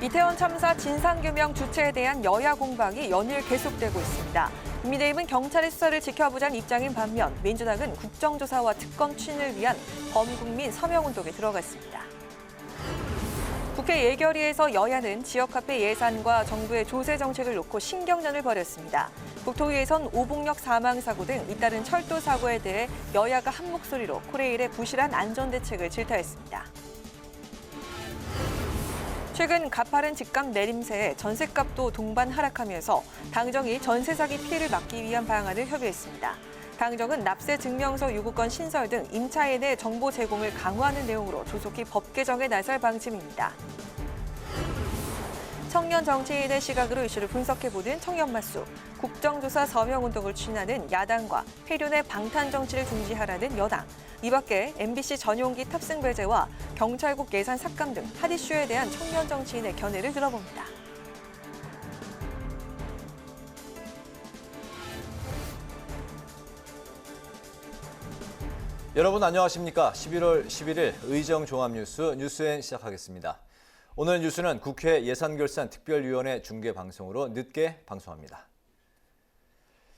이태원 참사 진상규명 주체에 대한 여야 공방이 연일 계속되고 있습니다. 국민의힘은 경찰의 수사를 지켜보자는 입장인 반면 민주당은 국정조사와 특검 추진을 위한 범국민 서명운동에 들어갔습니다. 국회 예결위에서 여야는 지역화폐 예산과 정부의 조세 정책을 놓고 신경전을 벌였습니다. 국토위에선 오봉역 사망사고 등 잇따른 철도 사고에 대해 여야가 한 목소리로 코레일의 부실한 안전대책을 질타했습니다. 최근 가파른 집값 내림세에 전셋값도 동반 하락하면서 당정이 전세 사기 피해를 막기 위한 방안을 협의했습니다. 당정은 납세 증명서 요구권 신설 등 임차인에 대해 정보 제공을 강화하는 내용으로 조속히 법 개정에 나설 방침입니다. 청년 정치인의 시각으로 이슈를 분석해보는 청년마수, 국정조사 서명운동을 추진하는 야당과 폐륜의 방탄 정치를 중지하라는 여당, 이 밖에 MBC 전용기 탑승 배제와 경찰국 예산 삭감 등 핫 이슈에 대한 청년 정치인의 견해를 들어봅니다. 여러분 안녕하십니까? 11월 11일 의정종합뉴스 뉴스엔 시작하겠습니다. 오늘 뉴스는 국회 예산결산특별위원회 중계방송으로 늦게 방송합니다.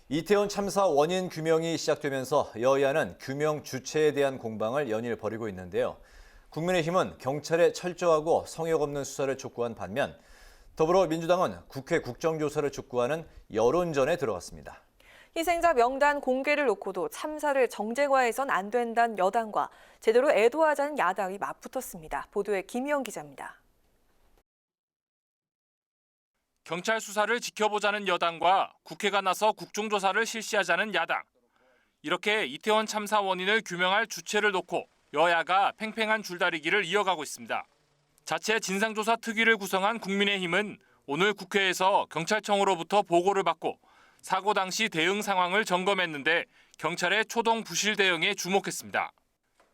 이태원 참사 원인 규명이 시작되면서 여야는 규명 주체에 대한 공방을 연일 벌이고 있는데요. 국민의힘은 경찰의 철저하고 성역 없는 수사를 촉구한 반면 더불어민주당은 국회 국정조사를 촉구하는 여론전에 들어갔습니다. 희생자 명단 공개를 놓고도 참사를 정쟁화해선 안 된다는 여당과 제대로 애도하자는 야당이 맞붙었습니다. 보도에 김희영 기자입니다. 경찰 수사를 지켜보자는 여당과 국회가 나서 국정조사를 실시하자는 야당. 이렇게 이태원 참사 원인을 규명할 주체를 놓고 여야가 팽팽한 줄다리기를 이어가고 있습니다. 자체 진상조사 특위를 구성한 국민의힘은 오늘 국회에서 경찰청으로부터 보고를 받고 사고 당시 대응 상황을 점검했는데 경찰의 초동 부실 대응에 주목했습니다.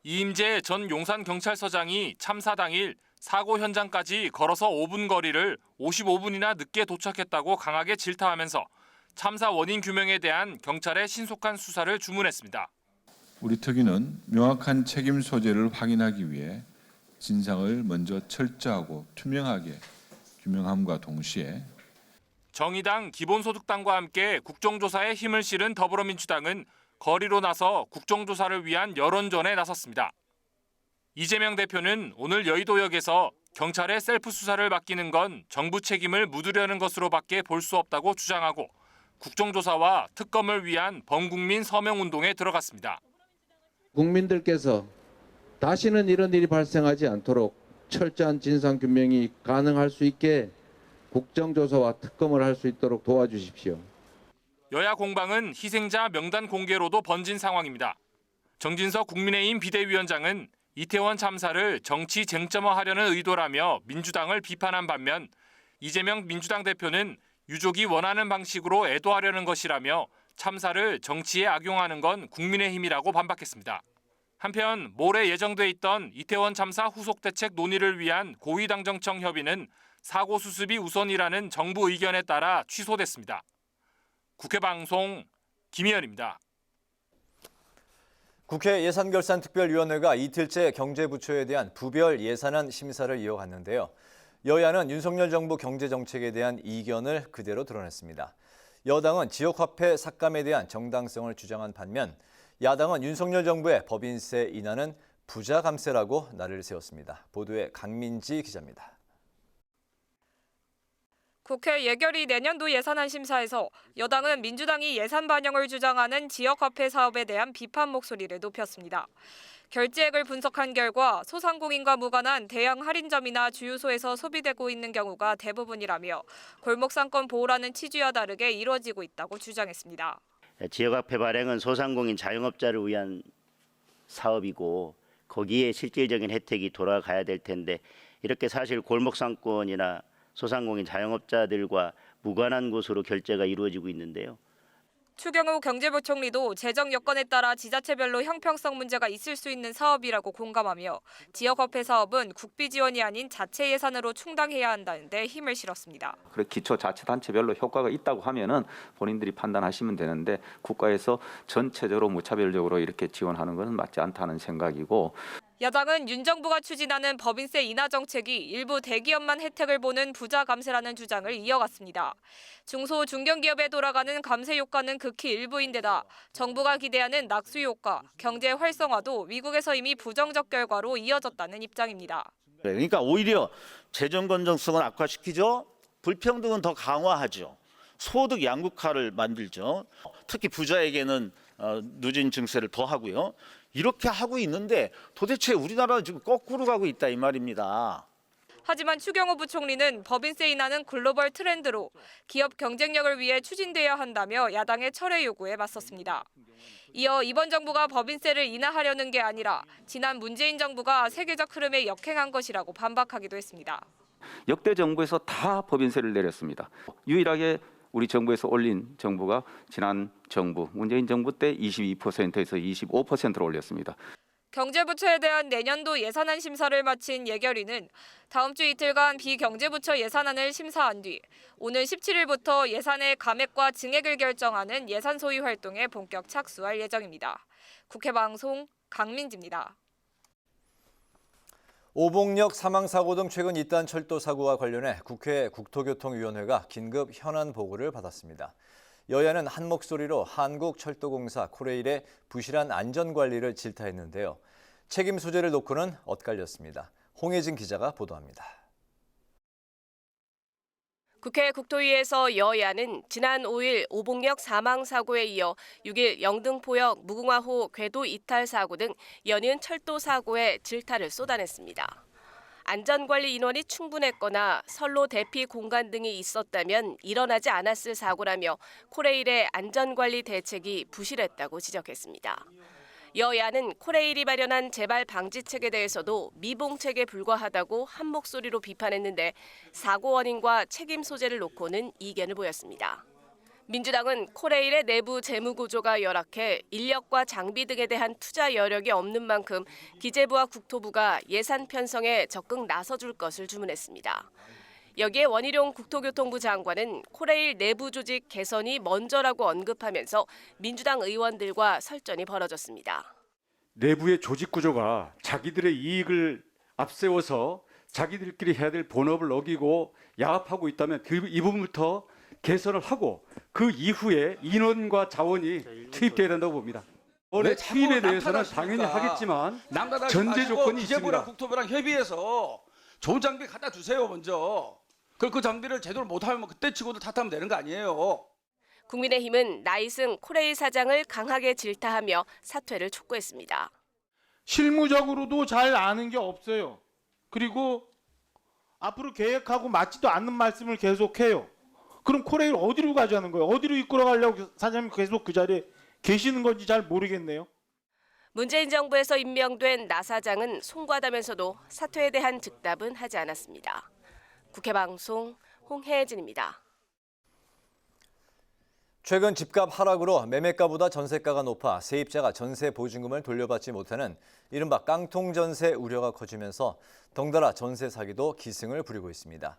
이임재 전 용산경찰서장이 참사 당일 사고 현장까지 걸어서 5분 거리를 55분이나 늦게 도착했다고 강하게 질타하면서 참사 원인 규명에 대한 경찰의 신속한 수사를 주문했습니다. 우리 특위는 명확한 책임 소재를 확인하기 위해 진상을 먼저 철저하고 투명하게 규명함과 동시에 정의당, 기본소득당과 함께 국정조사에 힘을 실은 더불어민주당은 거리로 나서 국정조사를 위한 여론전에 나섰습니다. 이재명 대표는 오늘 여의도역에서 경찰에 셀프 수사를 맡기는 건 정부 책임을 묻으려는 것으로밖에 볼 수 없다고 주장하고 국정조사와 특검을 위한 범국민 서명운동에 들어갔습니다. 국민들께서 다시는 이런 일이 발생하지 않도록 철저한 진상규명이 가능할 수 있게 국정조사와 특검을 할 수 있도록 도와주십시오. 여야 공방은 희생자 명단 공개로도 번진 상황입니다. 정진석 국민의힘 비대위원장은 이태원 참사를 정치 쟁점화하려는 의도라며 민주당을 비판한 반면 이재명 민주당 대표는 유족이 원하는 방식으로 애도하려는 것이라며 참사를 정치에 악용하는 건 국민의힘이라고 반박했습니다. 한편 모레 예정돼 있던 이태원 참사 후속 대책 논의를 위한 고위당정청 협의는 사고 수습이 우선이라는 정부 의견에 따라 취소됐습니다. 국회방송 김희연입니다. 국회 예산결산특별위원회가 이틀째 경제부처에 대한 부별 예산안 심사를 이어갔는데요. 여야는 윤석열 정부 경제정책에 대한 이견을 그대로 드러냈습니다. 여당은 지역화폐 삭감에 대한 정당성을 주장한 반면 야당은 윤석열 정부의 법인세 인하는 부자 감세라고 날을 세웠습니다. 보도에 강민지 기자입니다. 국회 예결위 내년도 예산안 심사에서 여당은 민주당이 예산 반영을 주장하는 지역화폐 사업에 대한 비판 목소리를 높였습니다. 결제액을 분석한 결과 소상공인과 무관한 대형 할인점이나 주유소에서 소비되고 있는 경우가 대부분이라며 골목상권 보호라는 취지와 다르게 이루어지고 있다고 주장했습니다. 지역화폐 발행은 소상공인 자영업자를 위한 사업이고 거기에 실질적인 혜택이 돌아가야 될 텐데 이렇게 사실 골목상권이나 소상공인 자영업자들과 무관한 곳으로 결제가 이루어지고 있는데요. 추경호 경제부총리도 재정 여건에 따라 지자체별로 형평성 문제가 있을 수 있는 사업이라고 공감하며 지역화폐 사업은 국비 지원이 아닌 자체 예산으로 충당해야 한다는데 힘을 실었습니다. 그래 기초자치단체별로 효과가 있다고 하면은 본인들이 판단하시면 되는데 국가에서 전체적으로 무차별적으로 이렇게 지원하는 것은 맞지 않다는 생각이고. 야당은 윤 정부가 추진하는 법인세 인하 정책이 일부 대기업만 혜택을 보는 부자 감세라는 주장을 이어갔습니다. 중소 중견기업에 돌아가는 감세 효과는 극히 일부인데다 정부가 기대하는 낙수 효과, 경제 활성화도 미국에서 이미 부정적 결과로 이어졌다는 입장입니다. 그러니까 오히려 재정 건전성은 악화시키죠. 불평등은 더 강화하죠. 소득 양극화를 만들죠. 특히 부자에게는 누진 증세를 더 하고요. 이렇게 하고 있는데 도대체 우리나라는 지금 거꾸로 가고 있다 이 말입니다. 하지만 추경호 부총리는 법인세 인하는 글로벌 트렌드로 기업 경쟁력을 위해 추진돼야 한다며 야당의 철회 요구에 맞섰습니다. 이어 이번 정부가 법인세를 인하하려는 게 아니라 지난 문재인 정부가 세계적 흐름에 역행한 것이라고 반박하기도 했습니다. 역대 정부에서 다 법인세를 내렸습니다. 유일하게 우리 정부에서 올린 정부가 지난 정부 문재인 정부 때 22%에서 25%로 올렸습니다. 경제부처에 대한 내년도 예산안 심사를 마친 예결위는 다음 주 이틀간 비경제부처 예산안을 심사한 뒤 오늘 17일부터 예산의 감액과 증액을 결정하는 예산 소위 활동에 본격 착수할 예정입니다. 국회 방송 강민지입니다. 오봉역 사망사고 등 최근 잇따른 철도 사고와 관련해 국회 국토교통위원회가 긴급 현안 보고를 받았습니다. 여야는 한 목소리로 한국철도공사 코레일의 부실한 안전관리를 질타했는데요. 책임 소재를 놓고는 엇갈렸습니다. 홍혜진 기자가 보도합니다. 국회 국토위에서 여야는 지난 5일 오봉역 사망사고에 이어 6일 영등포역 무궁화호 궤도 이탈 사고 등 연이은 철도 사고에 질타를 쏟아냈습니다. 안전관리 인원이 충분했거나 선로 대피 공간 등이 있었다면 일어나지 않았을 사고라며 코레일의 안전관리 대책이 부실했다고 지적했습니다. 여야는 코레일이 마련한 재발 방지책에 대해서도 미봉책에 불과하다고 한 목소리로 비판했는데 사고 원인과 책임 소재를 놓고는 이견을 보였습니다. 민주당은 코레일의 내부 재무 구조가 열악해 인력과 장비 등에 대한 투자 여력이 없는 만큼 기재부와 국토부가 예산 편성에 적극 나서줄 것을 주문했습니다. 여기에 원희룡 국토교통부 장관은 코레일 내부 조직 개선이 먼저라고 언급하면서 민주당 의원들과 설전이 벌어졌습니다. 내부의 조직 구조가 자기들의 이익을 앞세워서 자기들끼리 해야 될 본업을 어기고 야합하고 있다면 이 부분부터 개선을 하고 그 이후에 인원과 자원이 투입돼야 된다고 봅니다. 원래 투입에 대해서는 당연히 하겠지만 전제 조건이 기재부랑 있습니다. 국토부랑 협의해서 좋은 장비 갖다 주세요 먼저. 그 장비를 제대로 못하면 그때 치고도 탓하면 되는 거 아니에요. 국민의힘은 나이승 코레일 사장을 강하게 질타하며 사퇴를 촉구했습니다. 실무적으로도 잘 아는 게 없어요. 그리고 앞으로 계획하고 맞지도 않는 말씀을 계속해요. 그럼 코레일 어디로 가자는 거예요? 어디로 이끌어 가려고 사장님 계속 그 자리에 계시는 건지 잘 모르겠네요. 문재인 정부에서 임명된 나 사장은 송구하다면서도 사퇴에 대한 즉답은 하지 않았습니다. 국회 방송 홍혜진입니다. 최근 집값 하락으로 매매가보다 전세가가 높아 세입자가 전세 보증금을 돌려받지 못하는 이른바 깡통 전세 우려가 커지면서 덩달아 전세 사기도 기승을 부리고 있습니다.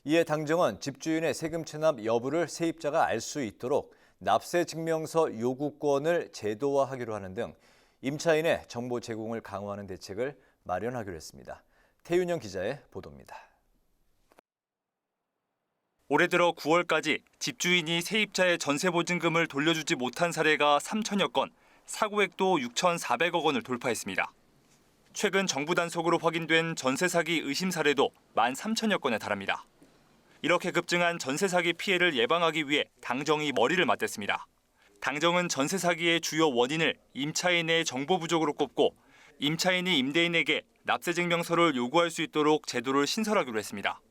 이에 당정은 집주인의 세금 체납 여부를 세입자가 알 수 있도록 납세 증명서 요구권을 제도화하기로 하는 등 임차인의 정보 제공을 강화하는 대책을 마련하기로 했습니다. 태윤영 기자의 보도입니다. 올해 들어 9월까지 집주인이 세입자의 전세보증금을 돌려주지 못한 사례가 3천여 건, 사고액도 6,400억 원을 돌파했습니다. 최근 정부 단속으로 확인된 전세 사기 의심 사례도 13,000여 건에 달합니다. 이렇게 급증한 전세 사기 피해를 예방하기 위해 당정이 머리를 맞댔습니다. 당정은 전세 사기의 주요 원인을 임차인의 정보 부족으로 꼽고 임차인이 임대인에게 납세 증명서를 요구할 수 있도록 제도를 신설하기로 했습니다.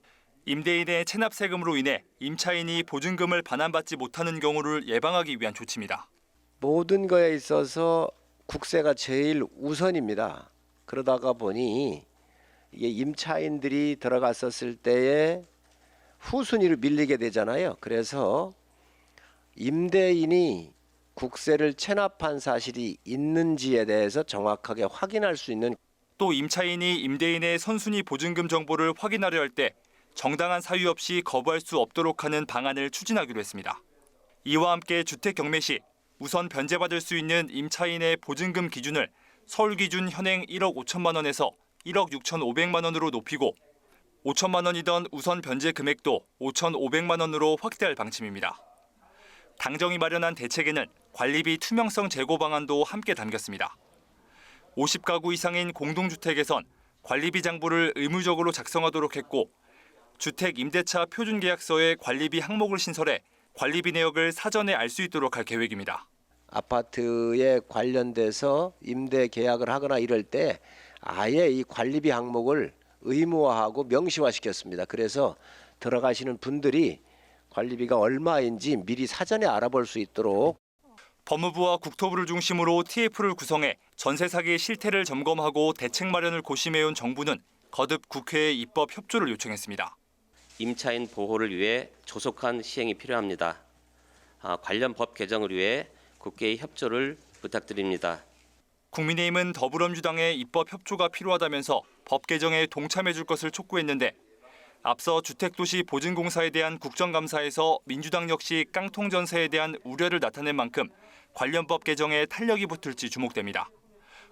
임대인의 체납 세금으로 인해 임차인이 보증금을 반환받지 못하는 경우를 예방하기 위한 조치입니다. 모든 거에 있어서 국세가 제일 우선입니다. 그러다가 보니 이게 임차인들이 들어갔었을 때에 후순위로 밀리게 되잖아요. 그래서 임대인이 국세를 체납한 사실이 있는지에 대해서 정확하게 확인할 수 있는, 또 임차인이 임대인의 선순위 보증금 정보를 확인하려 할 때 정당한 사유 없이 거부할 수 없도록 하는 방안을 추진하기로 했습니다. 이와 함께 주택 경매 시 우선 변제받을 수 있는 임차인의 보증금 기준을 서울 기준 현행 1억 5천만 원에서 1억 6,500만 원으로 높이고 5천만 원이던 우선 변제 금액도 5,500만 원으로 확대할 방침입니다. 당정이 마련한 대책에는 관리비 투명성 제고 방안도 함께 담겼습니다. 50가구 이상인 공동주택에선 관리비 장부를 의무적으로 작성하도록 했고 주택 임대차 표준계약서에 관리비 항목을 신설해 관리비 내역을 사전에 알 수 있도록 할 계획입니다. 아파트에 관련돼서 임대 계약을 하거나 이럴 때 아예 이 관리비 항목을 의무화하고 명시화시켰습니다. 그래서 들어가시는 분들이 관리비가 얼마인지 미리 사전에 알아볼 수 있도록. 법무부와 국토부를 중심으로 TF를 구성해 전세 사기 실태를 점검하고 대책 마련을 고심해온 정부는 거듭 국회에 입법 협조를 요청했습니다. 임차인 보호를 위해 조속한 시행이 필요합니다. 관련 법 개정을 위해 국회의 협조를 부탁드립니다. 국민의힘은 더불어민주당의 입법 협조가 필요하다면서 법 개정에 동참해 줄 것을 촉구했는데 앞서 주택도시 보증공사에 대한 국정감사에서 민주당 역시 깡통 전세에 대한 우려를 나타낸 만큼 관련 법 개정에 탄력이 붙을지 주목됩니다.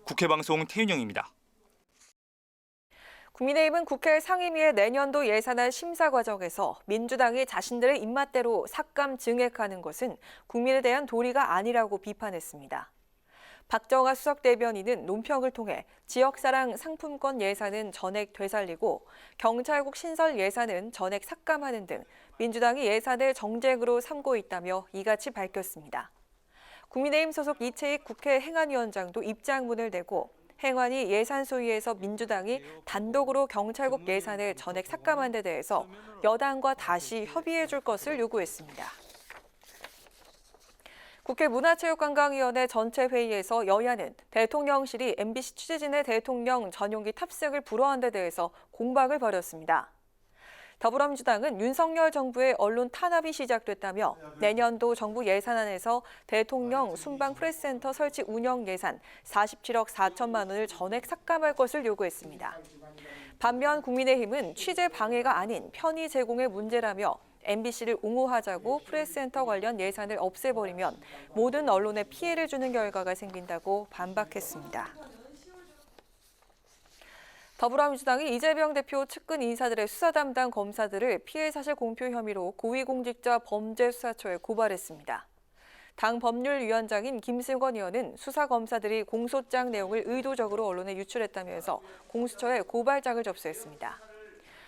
국회방송 태윤영입니다. 국민의힘은 국회 상임위의 내년도 예산안 심사 과정에서 민주당이 자신들의 입맛대로 삭감 증액하는 것은 국민에 대한 도리가 아니라고 비판했습니다. 박정아 수석 대변인은 논평을 통해 지역사랑 상품권 예산은 전액 되살리고 경찰국 신설 예산은 전액 삭감하는 등 민주당이 예산을 정쟁으로 삼고 있다며 이같이 밝혔습니다. 국민의힘 소속 이채익 국회 행안위원장도 입장문을 내고 행안위 예산소위에서 민주당이 단독으로 경찰국 예산을 전액 삭감한 데 대해서 여당과 다시 협의해 줄 것을 요구했습니다. 국회 문화체육관광위원회 전체 회의에서 여야는 대통령실이 MBC 취재진의 대통령 전용기 탑승을 불허한 데 대해서 공방을 벌였습니다. 더불어민주당은 윤석열 정부의 언론 탄압이 시작됐다며 내년도 정부 예산안에서 대통령 순방 프레스센터 설치 운영 예산 47억 4천만 원을 전액 삭감할 것을 요구했습니다. 반면 국민의힘은 취재 방해가 아닌 편의 제공의 문제라며 MBC를 옹호하자고 프레스센터 관련 예산을 없애버리면 모든 언론에 피해를 주는 결과가 생긴다고 반박했습니다. 더불어민주당이 이재명 대표 측근 인사들의 수사 담당 검사들을 피해 사실 공표 혐의로 고위공직자 범죄수사처에 고발했습니다. 당 법률위원장인 김승권 의원은 수사 검사들이 공소장 내용을 의도적으로 언론에 유출했다면서 공수처에 고발장을 접수했습니다.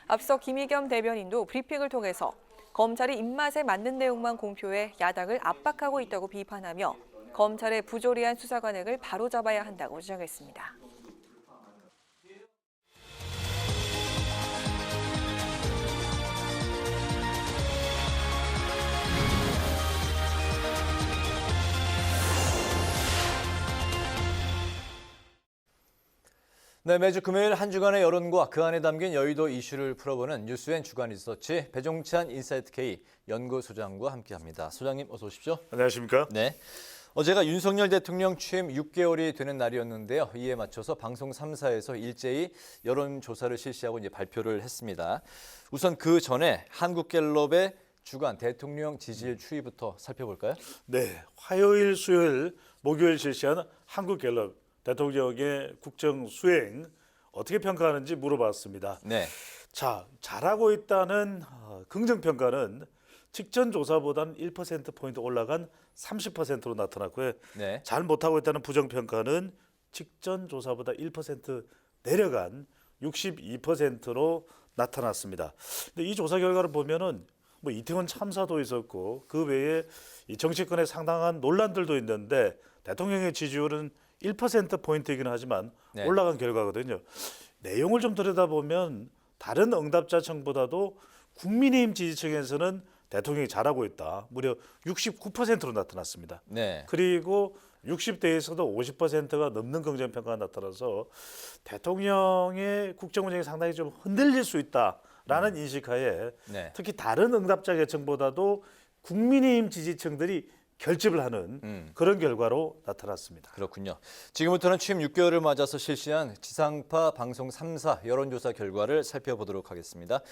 앞서 김의겸 대변인도 브리핑을 통해서 검찰이 입맛에 맞는 내용만 공표해 야당을 압박하고 있다고 비판하며 검찰의 부조리한 수사 관행을 바로잡아야 한다고 주장했습니다. 네, 매주 금요일 한 주간의 여론과 그 안에 담긴 여의도 이슈를 풀어보는 뉴스엔 주간 리서치 배종찬 인사이트 K 연구소장과 함께합니다. 소장님 어서 오십시오. 안녕하십니까? 네. 어제가 윤석열 대통령 취임 6개월이 되는 날이었는데요. 이에 맞춰서 방송 3사에서 일제히 여론조사를 실시하고 이제 발표를 했습니다. 우선 그 전에 한국갤럽의 주간 대통령 지지율 추이부터 살펴볼까요? 네, 화요일, 수요일, 목요일 실시한 한국갤럽 대통령의 국정 수행 어떻게 평가하는지 물어봤습니다. 네. 자, 잘하고 있다는 긍정 평가는 직전 조사보다는 1%포인트 올라간 30%로 나타났고요. 네. 잘 못하고 있다는 부정 평가는 직전 조사보다 1% 내려간 62%로 나타났습니다. 근데 이 조사 결과를 보면은 뭐 이태원 참사도 있었고 그 외에 이 정치권에 상당한 논란들도 있는데 대통령의 지지율은 1%포인트이긴 하지만 네. 올라간 결과거든요. 내용을 좀 들여다보면 다른 응답자층보다도 국민의힘 지지층에서는 대통령이 잘하고 있다. 무려 69%로 나타났습니다. 네. 그리고 60대에서도 50%가 넘는 긍정평가가 나타나서 대통령의 국정 운영이 상당히 좀 흔들릴 수 있다라는 인식하에 네. 특히 다른 응답자 계층보다도 국민의힘 지지층들이 결집을 하는 그런 결과로 나타났습니다. 그렇군요. 지금부터는 취임 6개월을 맞아서 실시한 지상파 방송 3사 여론조사 결과를 살펴보도록 하겠습니다.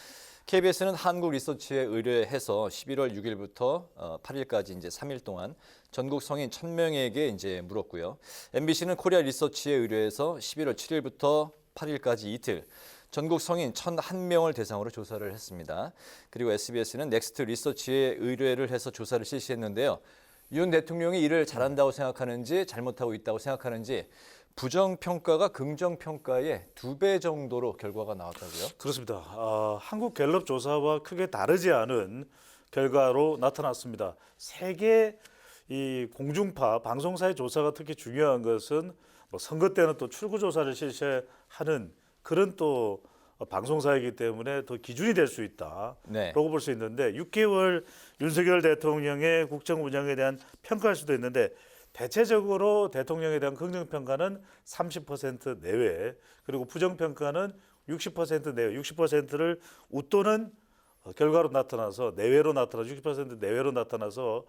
KBS는 한국 리서치에 의뢰해서 11월 6일부터 8일까지 이제 3일 동안 전국 성인 1,000명에게 이제 물었고요. MBC는 코리아 리서치에 의뢰해서 11월 7일부터 8일까지 이틀 전국 성인 1,001명을 대상으로 조사를 했습니다. 그리고 SBS는 넥스트 리서치에 의뢰를 해서 조사를 실시했는데요. 윤 대통령이 일을 잘한다고 생각하는지 잘못하고 있다고 생각하는지 부정평가가 긍정평가의 2배 정도로 결과가 나왔다고요? 그렇습니다. 한국 갤럽 조사와 크게 다르지 않은 결과로 나타났습니다. 세계 이 공중파 방송사의 조사가 특히 중요한 것은 뭐 선거 때는 또 출구 조사를 실시하는 그런 또 방송사이기 때문에 더 기준이 될 수 있다라고 네. 볼 수 있는데 6개월 윤석열 대통령의 국정 운영에 대한 평가할 수도 있는데 대체적으로 대통령에 대한 긍정평가는 30% 내외 그리고 부정평가는 60% 내외 60%를 웃도는 결과로 나타나서 내외로 나타나 60% 내외로 나타나서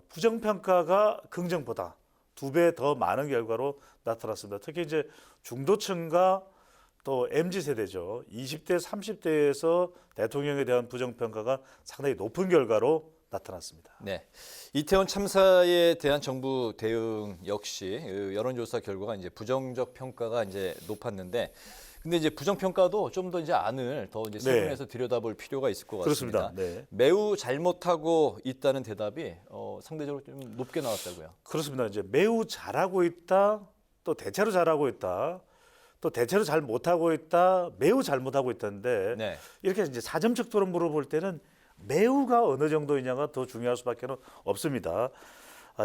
부정평가가 긍정보다 2배 더 많은 결과로 나타났습니다. 특히 이제 중도층과 또 MZ세대죠. 20대, 30대에서 대통령에 대한 부정평가가 상당히 높은 결과로 나타났습니다. 네, 이태원 참사에 대한 정부 대응 역시 여론조사 결과가 이제 부정적 평가가 이제 높았는데, 근데 이제 부정평가도 좀 더 이제 안을 더 이제 세분해서 들여다볼 필요가 있을 것 같습니다. 그렇습니다. 네. 매우 잘못하고 있다는 대답이 상대적으로 좀 높게 나왔다고요. 그렇습니다. 이제 매우 잘하고 있다, 또 대체로 잘하고 있다, 또 대체로 잘 못하고 있다, 매우 잘못하고 있다는데 네. 이렇게 이제 사점측도로 물어볼 때는 매우가 어느 정도이냐가 더 중요할 수밖에 없습니다.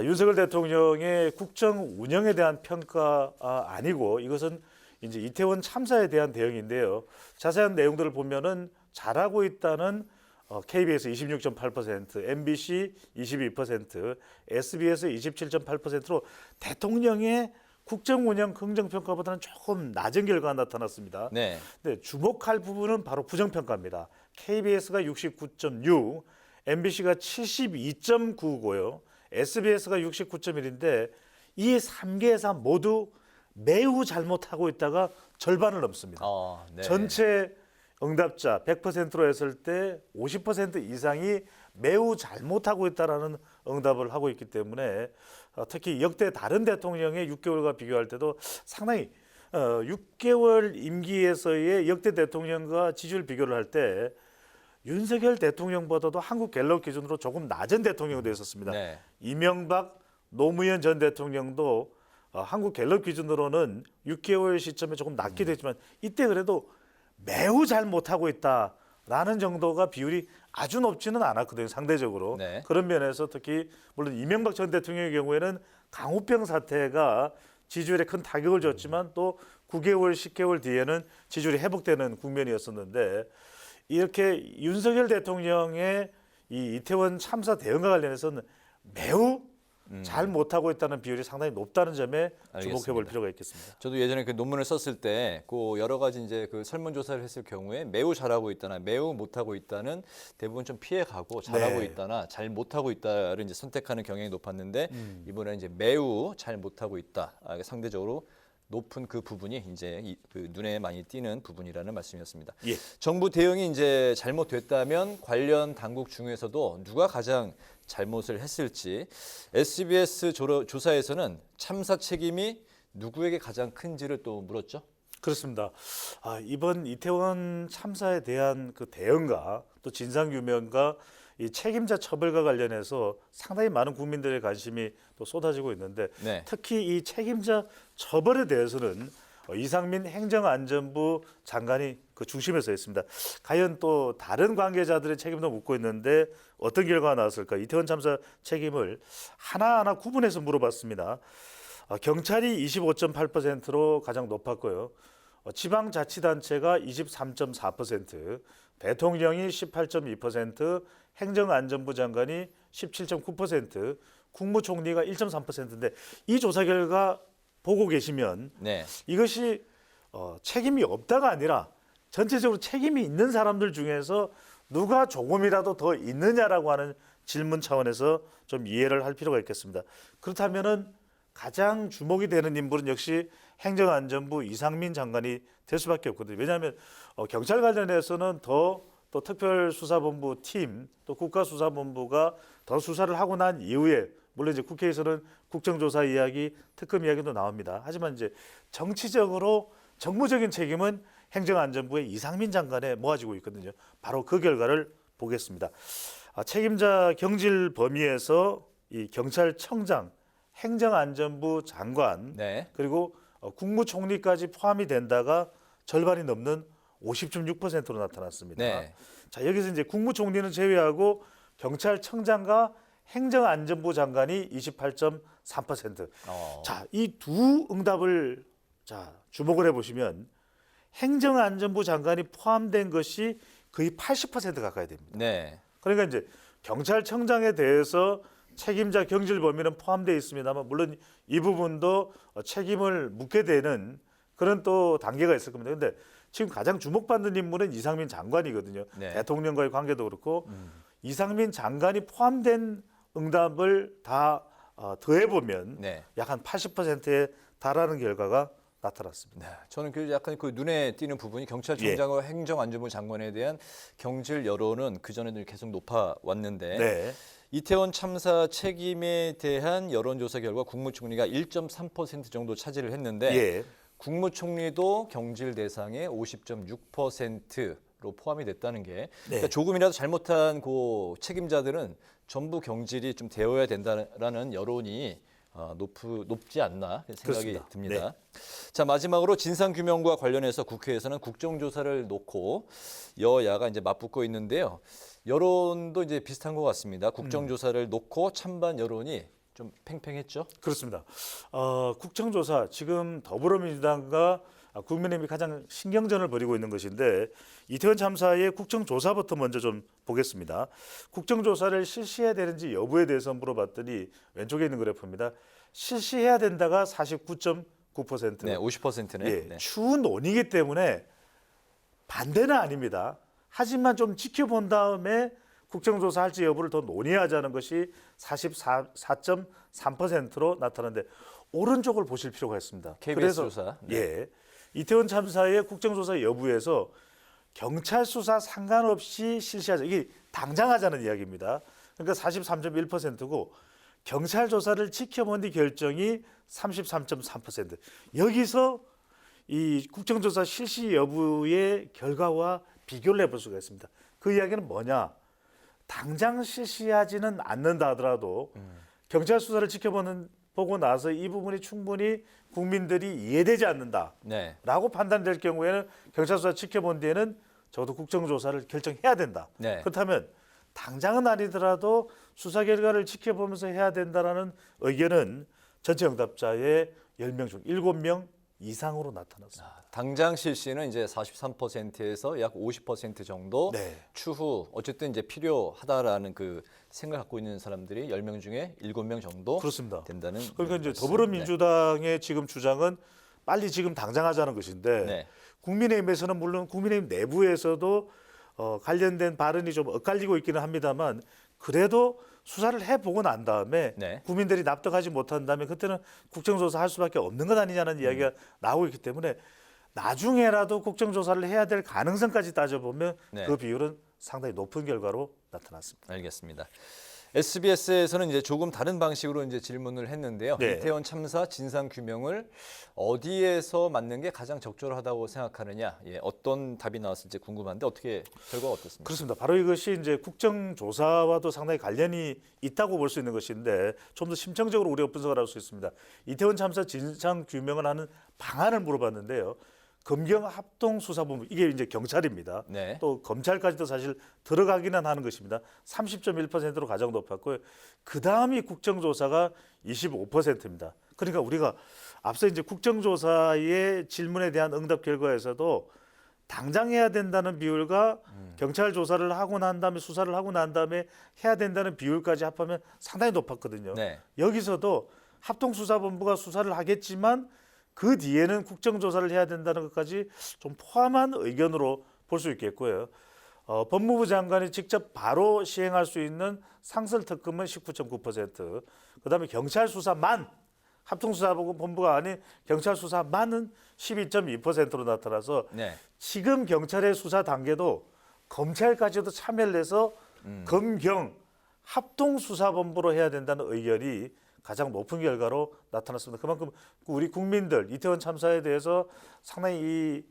윤석열 대통령의 국정 운영에 대한 평가가 아니고 이것은 이제 이태원 참사에 대한 대응인데요. 자세한 내용들을 보면은 잘하고 있다는 KBS 26.8%, MBC 22%, SBS 27.8%로 대통령의 국정 운영 긍정 평가보다는 조금 낮은 결과가 나타났습니다. 네. 근데 주목할 부분은 바로 부정 평가입니다. KBS가 69.6, MBC가 72.9고요. SBS가 69.1인데 이 3개에서 모두 매우 잘못하고 있다가 절반을 넘습니다. 네. 전체 응답자 100%로 했을 때 50% 이상이 매우 잘못하고 있다라는 응답을 하고 있기 때문에 특히 역대 다른 대통령의 6개월과 비교할 때도 상당히 6개월 임기에서의 역대 대통령과 지지율 비교를 할 때 윤석열 대통령보다도 한국 갤럽 기준으로 조금 낮은 대통령이 되었었습니다. 네. 이명박, 노무현 전 대통령도 한국 갤럽 기준으로는 6개월 시점에 조금 낮게 됐지만 이때 그래도 매우 잘 못하고 있다라는 정도가 비율이 아주 높지는 않았거든요. 상대적으로. 네. 그런 면에서 특히 물론 이명박 전 대통령의 경우에는 강우병 사태가 지지율에 큰 타격을 줬지만 또 9개월, 10개월 뒤에는 지지율이 회복되는 국면이었었는데 이렇게 윤석열 대통령의 이 이태원 참사 대응과 관련해서는 매우 잘 못하고 있다는 비율이 상당히 높다는 점에 주목해 볼 필요가 있겠습니다. 저도 예전에 그 논문을 썼을 때 그 여러 가지 이제 그 설문조사를 했을 경우에 매우 잘하고 있다나 매우 못하고 있다는 대부분 좀 피해가고 잘하고 네. 있다나 잘 못하고 있다를 이제 선택하는 경향이 높았는데 이번에 이제 매우 잘 못하고 있다. 상대적으로 높은 그 부분이 이제 그 눈에 많이 띄는 부분이라는 말씀이었습니다. 예. 정부 대응이 이제 잘못됐다면 관련 당국 중에서도 누가 가장 잘못을 했을지 SBS 조사에서는 참사 책임이 누구에게 가장 큰지를 또 물었죠. 그렇습니다. 이번 이태원 참사에 대한 그 대응과 또 진상규명과 이 책임자 처벌과 관련해서 상당히 많은 국민들의 관심이 또 쏟아지고 있는데 네. 특히 이 책임자 처벌에 대해서는 이상민 행정안전부 장관이 그 중심에 서 있습니다. 과연 또 다른 관계자들의 책임도 묻고 있는데 어떤 결과가 나왔을까? 이태원 참사 책임을 하나하나 구분해서 물어봤습니다. 경찰이 25.8%로 가장 높았고요. 지방자치단체가 23.4%, 대통령이 18.2%, 행정안전부 장관이 17.9%, 국무총리가 1.3%인데 이 조사 결과 보고 계시면 네. 이것이 책임이 없다가 아니라 전체적으로 책임이 있는 사람들 중에서 누가 조금이라도 더 있느냐라고 하는 질문 차원에서 좀 이해를 할 필요가 있겠습니다. 그렇다면은 가장 주목이 되는 인물은 역시 행정안전부 이상민 장관이 될 수밖에 없거든요. 왜냐하면 경찰 관련해서는 더 또 특별수사본부 팀, 또 국가수사본부가 더 수사를 하고 난 이후에 물론 이제 국회에서는 국정조사 이야기, 특검 이야기도 나옵니다. 하지만 이제 정치적으로 정무적인 책임은 행정안전부의 이상민 장관에 모아지고 있거든요. 바로 그 결과를 보겠습니다. 책임자 경질 범위에서 이 경찰청장, 행정안전부 장관 네. 그리고 국무총리까지 포함이 된다가 절반이 넘는 50.6%로 나타났습니다. 네. 자, 여기서 이제 국무총리는 제외하고 경찰청장과 행정안전부 장관이 28.3%. 자, 이 두 응답을 자, 주목을 해보시면 행정안전부 장관이 포함된 것이 거의 80% 가까이 됩니다. 네. 그러니까 이제 경찰청장에 대해서 책임자 경질 범위는 포함되어 있습니다만 물론 이 부분도 책임을 묻게 되는 그런 또 단계가 있을 겁니다. 그런데 지금 가장 주목받는 인물은 이상민 장관이거든요. 네. 대통령과의 관계도 그렇고 이상민 장관이 포함된 응답을 다 더해보면 네. 약 한 80%에 달하는 결과가 나타났습니다. 네, 저는 그 약간 그 눈에 띄는 부분이 경찰청장과 행정안전부 장관에 대한 경질 여론은 그 전에도 계속 높아 왔는데 네. 이태원 참사 책임에 대한 여론조사 결과 국무총리가 1.3% 정도 차지를 했는데 예. 국무총리도 경질 대상의 50.6%로 포함이 됐다는 게 그러니까 네. 조금이라도 잘못한 그 책임자들은 전부 경질이 좀 되어야 된다라는 여론이 높지 않나 생각이 그렇습니다. 듭니다. 네. 자, 마지막으로 진상규명과 관련해서 국회에서는 국정조사를 놓고 여야가 이제 맞붙고 있는데요. 여론도 이제 비슷한 것 같습니다. 국정조사를 놓고 찬반 여론이 좀 팽팽했죠? 그렇습니다. 국정조사 지금 더불어민주당과 국민의힘이 가장 신경전을 벌이고 있는 것인데 이태원 참사의 국정조사부터 먼저 좀 보겠습니다. 국정조사를 실시해야 되는지 여부에 대해서 물어봤더니 왼쪽에 있는 그래프입니다. 실시해야 된다가 49.9%. 네, 50%네. 예, 네. 추운 논의이기 때문에 반대는 아닙니다. 하지만 좀 지켜본 다음에 국정조사 할지 여부를 더 논의하자는 것이 44.3%로 나타나는데 오른쪽을 보실 필요가 있습니다. KBS 그래서 조사. 네. 예, 이태원 참사의 국정조사 여부에서 경찰 수사 상관없이 실시하자. 이게 당장 하자는 이야기입니다. 그러니까 43.1%고 경찰 조사를 지켜본 뒤 결정이 33.3%. 여기서 이 국정조사 실시 여부의 결과와 비교를 해볼 수가 있습니다. 그 이야기는 뭐냐? 당장 실시하지는 않는다 하더라도 경찰 수사를 보고 나서 이 부분이 충분히 국민들이 이해되지 않는다라고 네. 판단될 경우에는 경찰 수사 지켜본 뒤에는 적어도 국정조사를 결정해야 된다. 네. 그렇다면 당장은 아니더라도 수사 결과를 지켜보면서 해야 된다라는 의견은 전체 응답자의 10명 중 7명 이상으로 나타났습니다. 당장 실시는 이제 43%에서 약 50% 정도 네. 추후 어쨌든 이제 필요하다라는 그 생각을 갖고 있는 사람들이 10명 중에 7명 정도 그렇습니다. 된다는 그러니까 이제 말씀. 더불어민주당의 지금 주장은 빨리 지금 당장 하자는 것인데 네. 국민의힘에서는 물론 국민의힘 내부에서도 관련된 발언이 좀 엇갈리고 있기는 합니다만 그래도 수사를 해보고 난 다음에 네. 국민들이 납득하지 못한다면 그때는 국정조사 할 수밖에 없는 것 아니냐는 이야기가 나오고 있기 때문에 나중에라도 국정조사를 해야 될 가능성까지 따져보면 네. 그 비율은 상당히 높은 결과로 나타났습니다. 알겠습니다. SBS에서는 이제 조금 다른 방식으로 이제 질문을 했는데요. 네. 이태원 참사 진상 규명을 어디에서 맞는 게 가장 적절하다고 생각하느냐, 예, 어떤 답이 나왔을지 궁금한데 어떻게 결과가 어떻습니까? 그렇습니다. 바로 이것이 이제 국정조사와도 상당히 관련이 있다고 볼 수 있는 것인데 좀 더 심층적으로 우리가 분석을 할 수 있습니다. 이태원 참사 진상 규명을 하는 방안을 물어봤는데요. 검경합동수사본부 이게 이제 경찰입니다. 네. 또 검찰까지도 사실 들어가기는 하는 것입니다. 30.1%로 가장 높았고요. 그 다음이 국정조사가 25%입니다. 그러니까 우리가 앞서 이제 국정조사의 질문에 대한 응답 결과에서도 당장 해야 된다는 비율과 경찰 조사를 하고 난 다음에 수사를 하고 난 다음에 해야 된다는 비율까지 합하면 상당히 높았거든요. 네. 여기서도 합동수사본부가 수사를 하겠지만 그 뒤에는 국정조사를 해야 된다는 것까지 좀 포함한 의견으로 볼 수 있겠고요. 법무부 장관이 직접 바로 시행할 수 있는 상설특검은 19.9%, 그다음에 경찰 수사만 합동수사본부가 아닌 경찰 수사만은 12.2%로 나타나서 네. 지금 경찰의 수사 단계도 검찰까지도 참여를 해서 검경 합동수사본부로 해야 된다는 의견이 가장 높은 결과로 나타났습니다. 그만큼 우리 국민들 이태원 참사에 대해서 상당히 이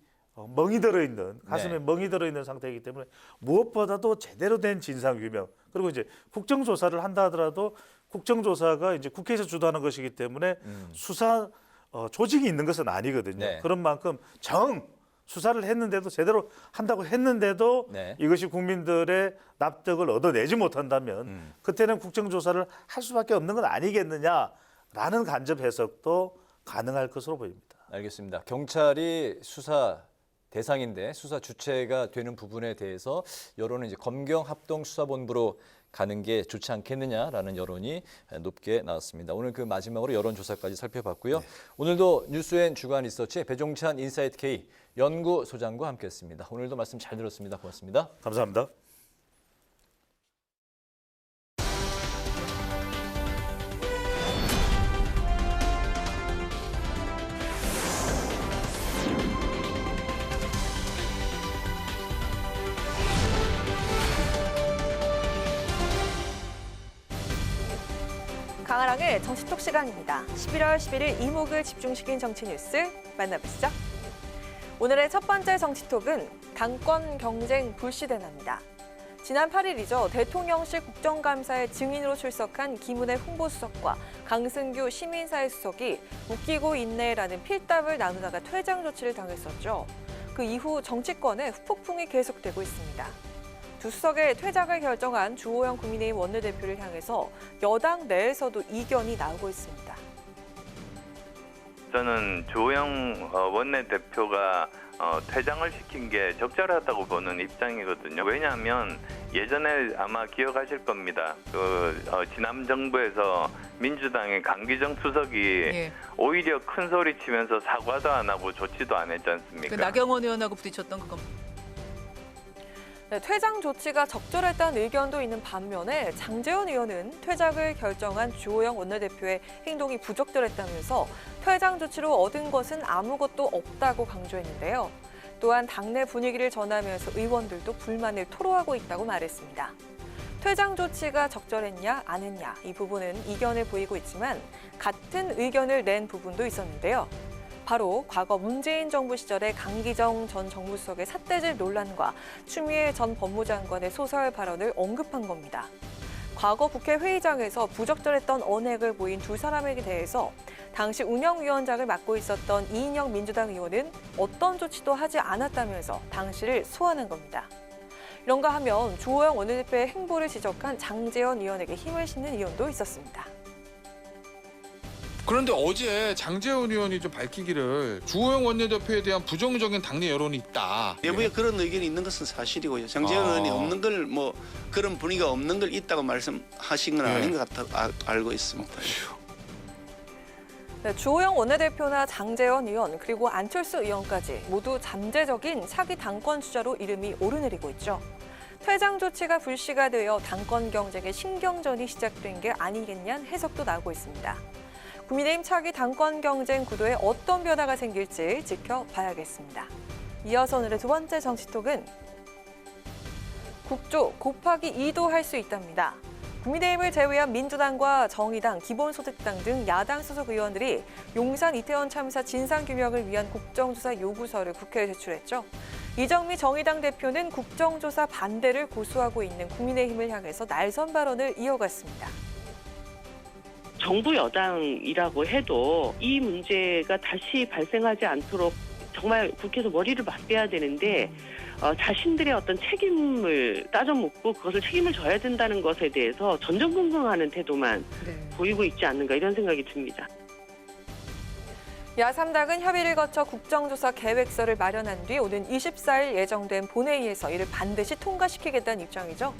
멍이 들어있는 가슴에 멍이 들어있는 상태이기 때문에 무엇보다도 제대로 된 진상규명 그리고 이제 국정조사를 한다 하더라도 국정조사가 이제 국회에서 주도하는 것이기 때문에 수사 조직이 있는 것은 아니거든요. 그런 만큼 수사를 했는데도 제대로 한다고 했는데도 이것이 국민들의 납득을 얻어내지 못한다면 그때는 국정조사를 할 수밖에 없는 건 아니겠느냐라는 간접 해석도 가능할 것으로 보입니다. 알겠습니다. 경찰이 수사 대상인데 수사 주체가 되는 부분에 대해서 여론은 이제 검경 합동 수사본부로 가는 게 좋지 않겠느냐라는 여론이 높게 나왔습니다. 오늘 그 마지막으로 여론조사까지 살펴봤고요. 오늘도 뉴스엔 주간 리서치 배종찬 인사이트 K 연구소장과 함께했습니다. 오늘도 말씀 잘 들었습니다. 고맙습니다. 감사합니다. 강아랑의 정치톡 시간입니다. 11월 11일 이목을 집중시킨 정치 뉴스 만나보시죠. 오늘의 첫 번째 정치톡은 당권 경쟁 불시대납니다. 지난 8일이죠. 대통령실 국정감사에 증인으로 출석한 김은혜 홍보수석과 강승규 시민사회수석이 웃기고 있네라는 필답을 나누다가 퇴장 조치를 당했었죠. 그 이후 정치권에 후폭풍이 계속되고 있습니다. 두 수석의 퇴장을 결정한 주호영 국민의힘 원내대표를 향해서 여당 내에서도 이견이 나오고 있습니다. 저는 주호영 원내대표가 퇴장을 시킨 게 적절하다고 보는 입장이거든요. 왜냐하면 예전에 아마 기억하실 겁니다. 지난 정부에서 민주당의 강기정 수석이 오히려 큰 소리 치면서 사과도 안 하고 조치도 안 했지 않습니까? 그 나경원 의원하고 부딪혔던 그겁니다. 네, 퇴장 조치가 적절했다는 의견도 있는 반면에 장제원 의원은 퇴장을 결정한 주호영 원내대표의 행동이 부적절했다면서 퇴장 조치로 얻은 것은 아무것도 없다고 강조했는데요. 또한 당내 분위기를 전하면서 의원들도 불만을 토로하고 있다고 말했습니다. 퇴장 조치가 적절했냐 안 했냐 이 부분은 이견을 보이고 있지만 같은 의견을 낸 부분도 있었는데요. 바로 과거 문재인 정부 시절의 강기정 전 정무수석의 삿대질 논란과 추미애 전 법무장관의 소설 발언을 언급한 겁니다. 과거 국회 회의장에서 부적절했던 언행을 보인 두 사람에게 대해서 당시 운영위원장을 맡고 있었던 이인영 민주당 의원은 어떤 조치도 하지 않았다면서 당시를 소환한 겁니다. 이런가 하면 주호영 원내대표의 행보를 지적한 장제원 의원에게 힘을 싣는 의원도 있었습니다. 그런데 어제 장제원 의원이 좀 밝히기를 주호영 원내대표에 대한 부정적인 당내 여론이 있다. 내부에 그런 의견이 있는 것은 사실이고요. 장제원 의원이 없는 걸 뭐 그런 분위기가 없는 걸 있다고 말씀하신 건 아닌 것 같아 알고 있습니다. 네, 주호영 원내대표나 장제원 의원 그리고 안철수 의원까지 모두 잠재적인 차기 당권 주자로 이름이 오르내리고 있죠. 퇴장 조치가 불씨가 되어 당권 경쟁의 신경전이 시작된 게 아니겠냐는 해석도 나오고 있습니다. 국민의힘 차기 당권 경쟁 구도에 어떤 변화가 생길지 지켜봐야겠습니다. 이어서 오늘의 두 번째 정치톡은 국조 곱하기 2도 할 수 있답니다. 국민의힘을 제외한 민주당과 정의당, 기본소득당 등 야당 소속 의원들이 용산 이태원 참사 진상규명을 위한 국정조사 요구서를 국회에 제출했죠. 이정미 정의당 대표는 국정조사 반대를 고수하고 있는 국민의힘을 향해서 날선 발언을 이어갔습니다. 정부 여당이라고 해도 이 문제가 다시 발생하지 않도록 정말 국회에서 머리를 맞대야 되는데 자신들의 어떤 책임을 따져 묻고 그것을 책임을 져야 된다는 것에 대해서 전전긍긍하는 태도만 보이고 있지 않는가 이런 생각이 듭니다. 야3당은 협의를 거쳐 국정조사 계획서를 마련한 뒤 오는 24일 예정된 본회의에서 이를 반드시 통과시키겠다는 입장이죠.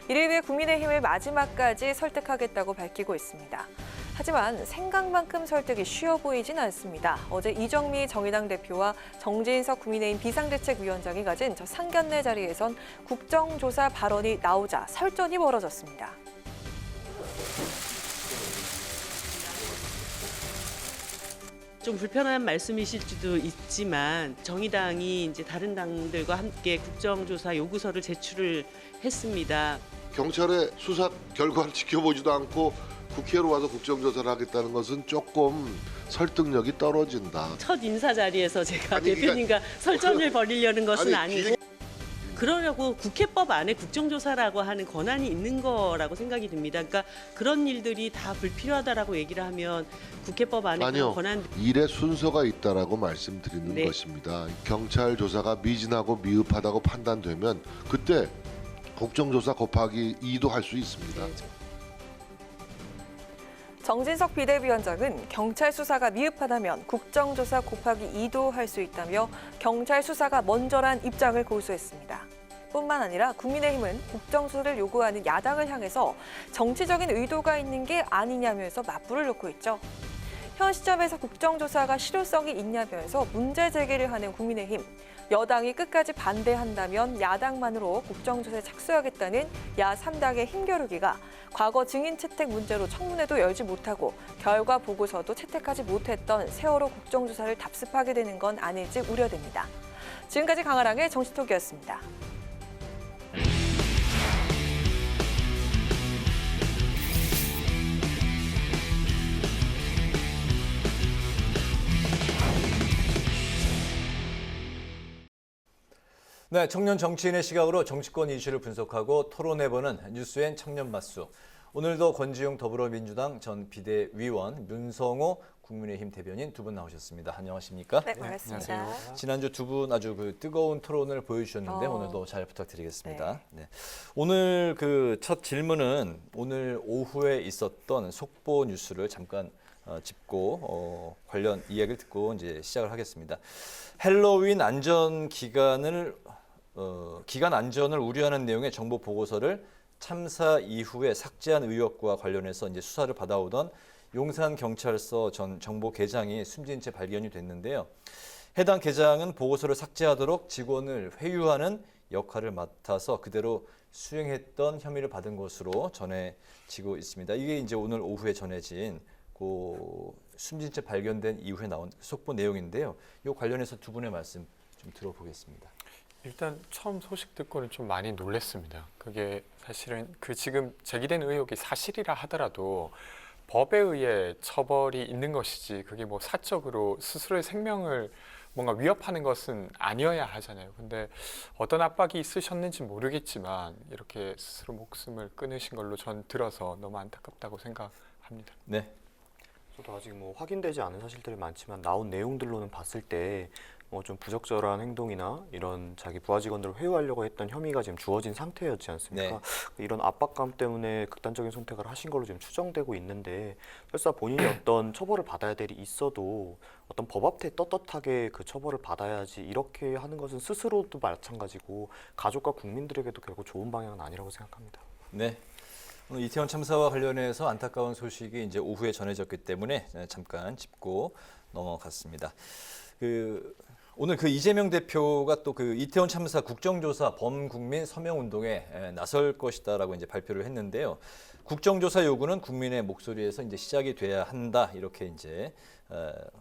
이를 위해 국민의힘을 마지막까지 설득하겠다고 밝히고 있습니다. 하지만 생각만큼 설득이 쉬워 보이진 않습니다. 어제 이정미 정의당 대표와 정진석 국민의힘 비상대책위원장이 가진 저 상견례 자리에선 국정조사 발언이 나오자 설전이 벌어졌습니다. 좀 불편한 말씀이실 수도 있지만 정의당이 이제 다른 당들과 함께 국정조사 요구서를 제출을 했습니다. 경찰의 수사 결과를 지켜보지도 않고 국회로 와서 국정조사를 하겠다는 것은 조금 설득력이 떨어진다. 첫 인사 자리에서 제가 아니, 대표님과 설전을 벌이려는 것은 아니, 아니고 그러려고 국회법 안에 국정조사라고 하는 권한이 있는 거라고 생각이 듭니다. 그러니까 그런 일들이 다 불필요하다라고 얘기를 하면 국회법 안에 아니요. 그런 권한 일의 순서가 있다라고 말씀드리는 네. 것입니다. 경찰 조사가 미진하고 미흡하다고 판단되면 그때 국정조사 곱하기 2도 할 수 있습니다. 정진석 비대위원장은 경찰 수사가 미흡하다면 국정조사 곱하기 2도 할 수 있다며 경찰 수사가 먼저란 입장을 고수했습니다. 뿐만 아니라 국민의힘은 국정수사를 요구하는 야당을 향해서 정치적인 의도가 있는 게 아니냐면서 맞불을 놓고 있죠. 현 시점에서 국정조사가 실효성이 있냐면서 문제 제기를 하는 국민의힘. 여당이 끝까지 반대한다면 야당만으로 국정조사에 착수하겠다는 야3당의 힘겨루기가 과거 증인 채택 문제로 청문회도 열지 못하고 결과 보고서도 채택하지 못했던 세월호 국정조사를 답습하게 되는 건 아닐지 우려됩니다. 지금까지 강아랑의 정치톡이었습니다. 네, 청년 정치인의 시각으로 정치권 이슈를 분석하고 토론해보는 뉴스엔 청년맞수. 오늘도 권지웅 더불어민주당 전 비대위원, 윤성호 국민의힘 대변인 두 분 나오셨습니다. 안녕하십니까? 네, 반갑습니다. 안녕하세요. 지난주 두 분 아주 뜨거운 토론을 보여주셨는데 오늘도 잘 부탁드리겠습니다. 네. 오늘 첫 질문은 오늘 오후에 있었던 속보 뉴스를 잠깐 짚고 관련 이야기를 듣고 이제 시작을 하겠습니다. 헬로윈 기간 안전을 우려하는 내용의 정보 보고서를 참사 이후에 삭제한 의혹과 관련해서 이제 수사를 받아오던 용산경찰서 전 정보계장이 숨진 채 발견이 됐는데요. 해당 계장은 보고서를 삭제하도록 직원을 회유하는 역할을 맡아서 그대로 수행했던 혐의를 받은 것으로 전해지고 있습니다. 이게 이제 오늘 오후에 전해진 숨진 채 발견된 이후에 나온 속보 내용인데요. 이 관련해서 두 분의 말씀 좀 들어보겠습니다. 일단 처음 소식 듣고는 좀 많이 놀랐습니다. 그게 사실은 지금 제기된 의혹이 사실이라 하더라도 법에 의해 처벌이 있는 것이지 그게 뭐 사적으로 스스로의 생명을 뭔가 위협하는 것은 아니어야 하잖아요. 근데 어떤 압박이 있으셨는지 모르겠지만 이렇게 스스로 목숨을 끊으신 걸로 전 들어서 너무 안타깝다고 생각합니다. 네. 저도 아직 확인되지 않은 사실들이 많지만 나온 내용들로는 봤을 때 좀 부적절한 행동이나 이런 자기 부하 직원들을 회유하려고 했던 혐의가 지금 주어진 상태였지 않습니까? 네. 이런 압박감 때문에 극단적인 선택을 하신 걸로 지금 추정되고 있는데 설사 본인이 어떤 처벌을 받아야 될 일이 있어도 어떤 법 앞에 떳떳하게 그 처벌을 받아야지 이렇게 하는 것은 스스로도 마찬가지고 가족과 국민들에게도 결국 좋은 방향은 아니라고 생각합니다. 네. 오늘 이태원 참사와 관련해서 안타까운 소식이 이제 오후에 전해졌기 때문에 잠깐 짚고 넘어갔습니다. 오늘 이재명 대표가 또 이태원 참사 국정조사 범국민 서명운동에 나설 것이다라고 이제 발표를 했는데요. 국정조사 요구는 국민의 목소리에서 이제 시작이 돼야 한다 이렇게 이제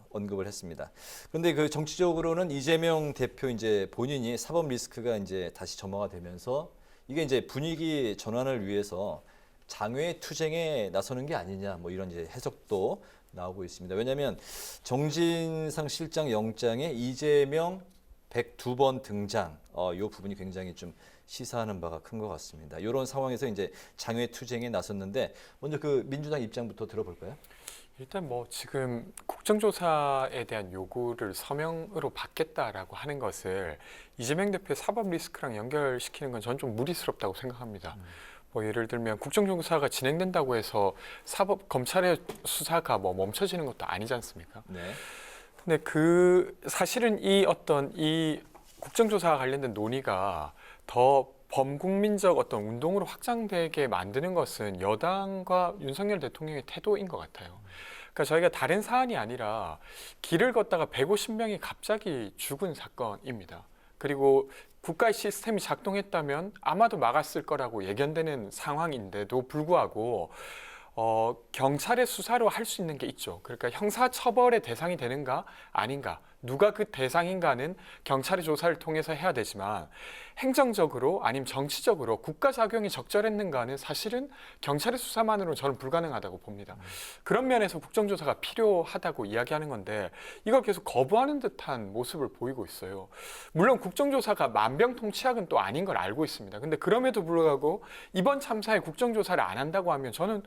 언급을 했습니다. 그런데 정치적으로는 이재명 대표 이제 본인이 사법 리스크가 이제 다시 점화가 되면서 이게 이제 분위기 전환을 위해서 장외 투쟁에 나서는 게 아니냐 뭐 이런 이제 해석도 나오고 있습니다. 왜냐하면 정진상 실장 영장에 이재명 102번 등장, 이 부분이 굉장히 좀 시사하는 바가 큰 것 같습니다. 이런 상황에서 이제 장외 투쟁에 나섰는데 먼저 민주당 입장부터 들어볼까요? 일단 지금 국정조사에 대한 요구를 서명으로 받겠다라고 하는 것을 이재명 대표의 사법 리스크랑 연결시키는 건 저는 좀 무리스럽다고 생각합니다. 예를 들면 국정조사가 진행된다고 해서 검찰의 수사가 멈춰지는 것도 아니지 않습니까? 네. 근데 사실은 이 국정조사와 관련된 논의가 더 범국민적 어떤 운동으로 확장되게 만드는 것은 여당과 윤석열 대통령의 태도인 것 같아요. 그러니까 저희가 다른 사안이 아니라 길을 걷다가 150명이 갑자기 죽은 사건입니다. 그리고 국가의 시스템이 작동했다면 아마도 막았을 거라고 예견되는 상황인데도 불구하고 경찰의 수사로 할 수 있는 게 있죠. 그러니까 형사처벌의 대상이 되는가 아닌가, 누가 그 대상인가는 경찰의 조사를 통해서 해야 되지만 행정적으로 아니면 정치적으로 국가 작용이 적절했는가는 사실은 경찰의 수사만으로는 저는 불가능하다고 봅니다. 그런 면에서 국정조사가 필요하다고 이야기하는 건데 이걸 계속 거부하는 듯한 모습을 보이고 있어요. 물론 국정조사가 만병통치약은 또 아닌 걸 알고 있습니다. 근데 그럼에도 불구하고 이번 참사에 국정조사를 안 한다고 하면 저는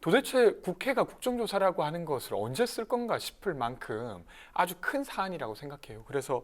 도대체 국회가 국정조사라고 하는 것을 언제 쓸 건가 싶을 만큼 아주 큰 사안이라고 생각해요. 그래서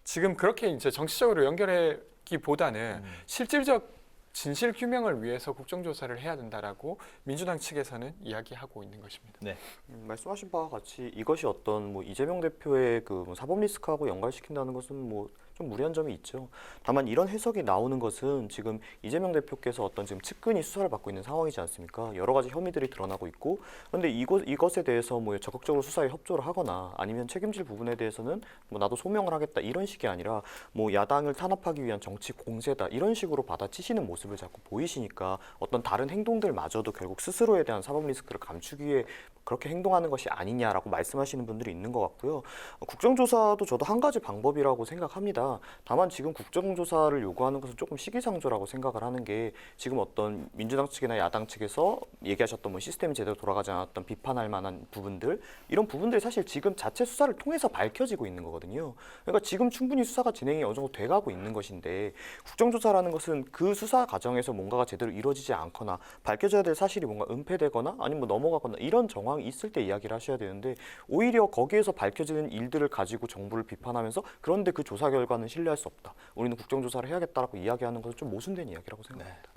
지금 그렇게 이제 정치적으로 연결하기보다는 실질적 진실 규명을 위해서 국정조사를 해야 된다라고 민주당 측에서는 이야기하고 있는 것입니다. 네. 말씀하신 바와 같이 이것이 어떤 뭐 이재명 대표의 그 사법 리스크하고 연관시킨다는 것은 뭐 좀 무리한 점이 있죠. 다만 이런 해석이 나오는 것은 지금 이재명 대표께서 어떤 지금 측근이 수사를 받고 있는 상황이지 않습니까? 여러 가지 혐의들이 드러나고 있고, 그런데 이것에 대해서 뭐 적극적으로 수사에 협조를 하거나 아니면 책임질 부분에 대해서는 뭐 나도 소명을 하겠다 이런 식이 아니라 뭐 야당을 탄압하기 위한 정치 공세다 이런 식으로 받아치시는 모습을 자꾸 보이시니까 어떤 다른 행동들마저도 결국 스스로에 대한 사법 리스크를 감추기 위해 그렇게 행동하는 것이 아니냐라고 말씀하시는 분들이 있는 것 같고요. 국정조사도 저도 한 가지 방법이라고 생각합니다. 다만 지금 국정조사를 요구하는 것은 조금 시기상조라고 생각을 하는 게 지금 어떤 민주당 측이나 야당 측에서 얘기하셨던 뭐 시스템이 제대로 돌아가지 않았던 비판할 만한 부분들, 이런 부분들이 사실 지금 자체 수사를 통해서 밝혀지고 있는 거거든요. 그러니까 지금 충분히 수사가 진행이 어느 정도 돼가고 있는 것인데 국정조사라는 것은 그 수사 과정에서 뭔가가 제대로 이루어지지 않거나 밝혀져야 될 사실이 뭔가 은폐되거나 아니면 뭐 넘어가거나 이런 정황이 있을 때 이야기를 하셔야 되는데 오히려 거기에서 밝혀지는 일들을 가지고 정부를 비판하면서 그런데 그 조사 결과는 신뢰할 수 없다. 우리는 국정조사를 해야겠다라고 이야기하는 것은 좀 모순된 이야기라고 생각합니다.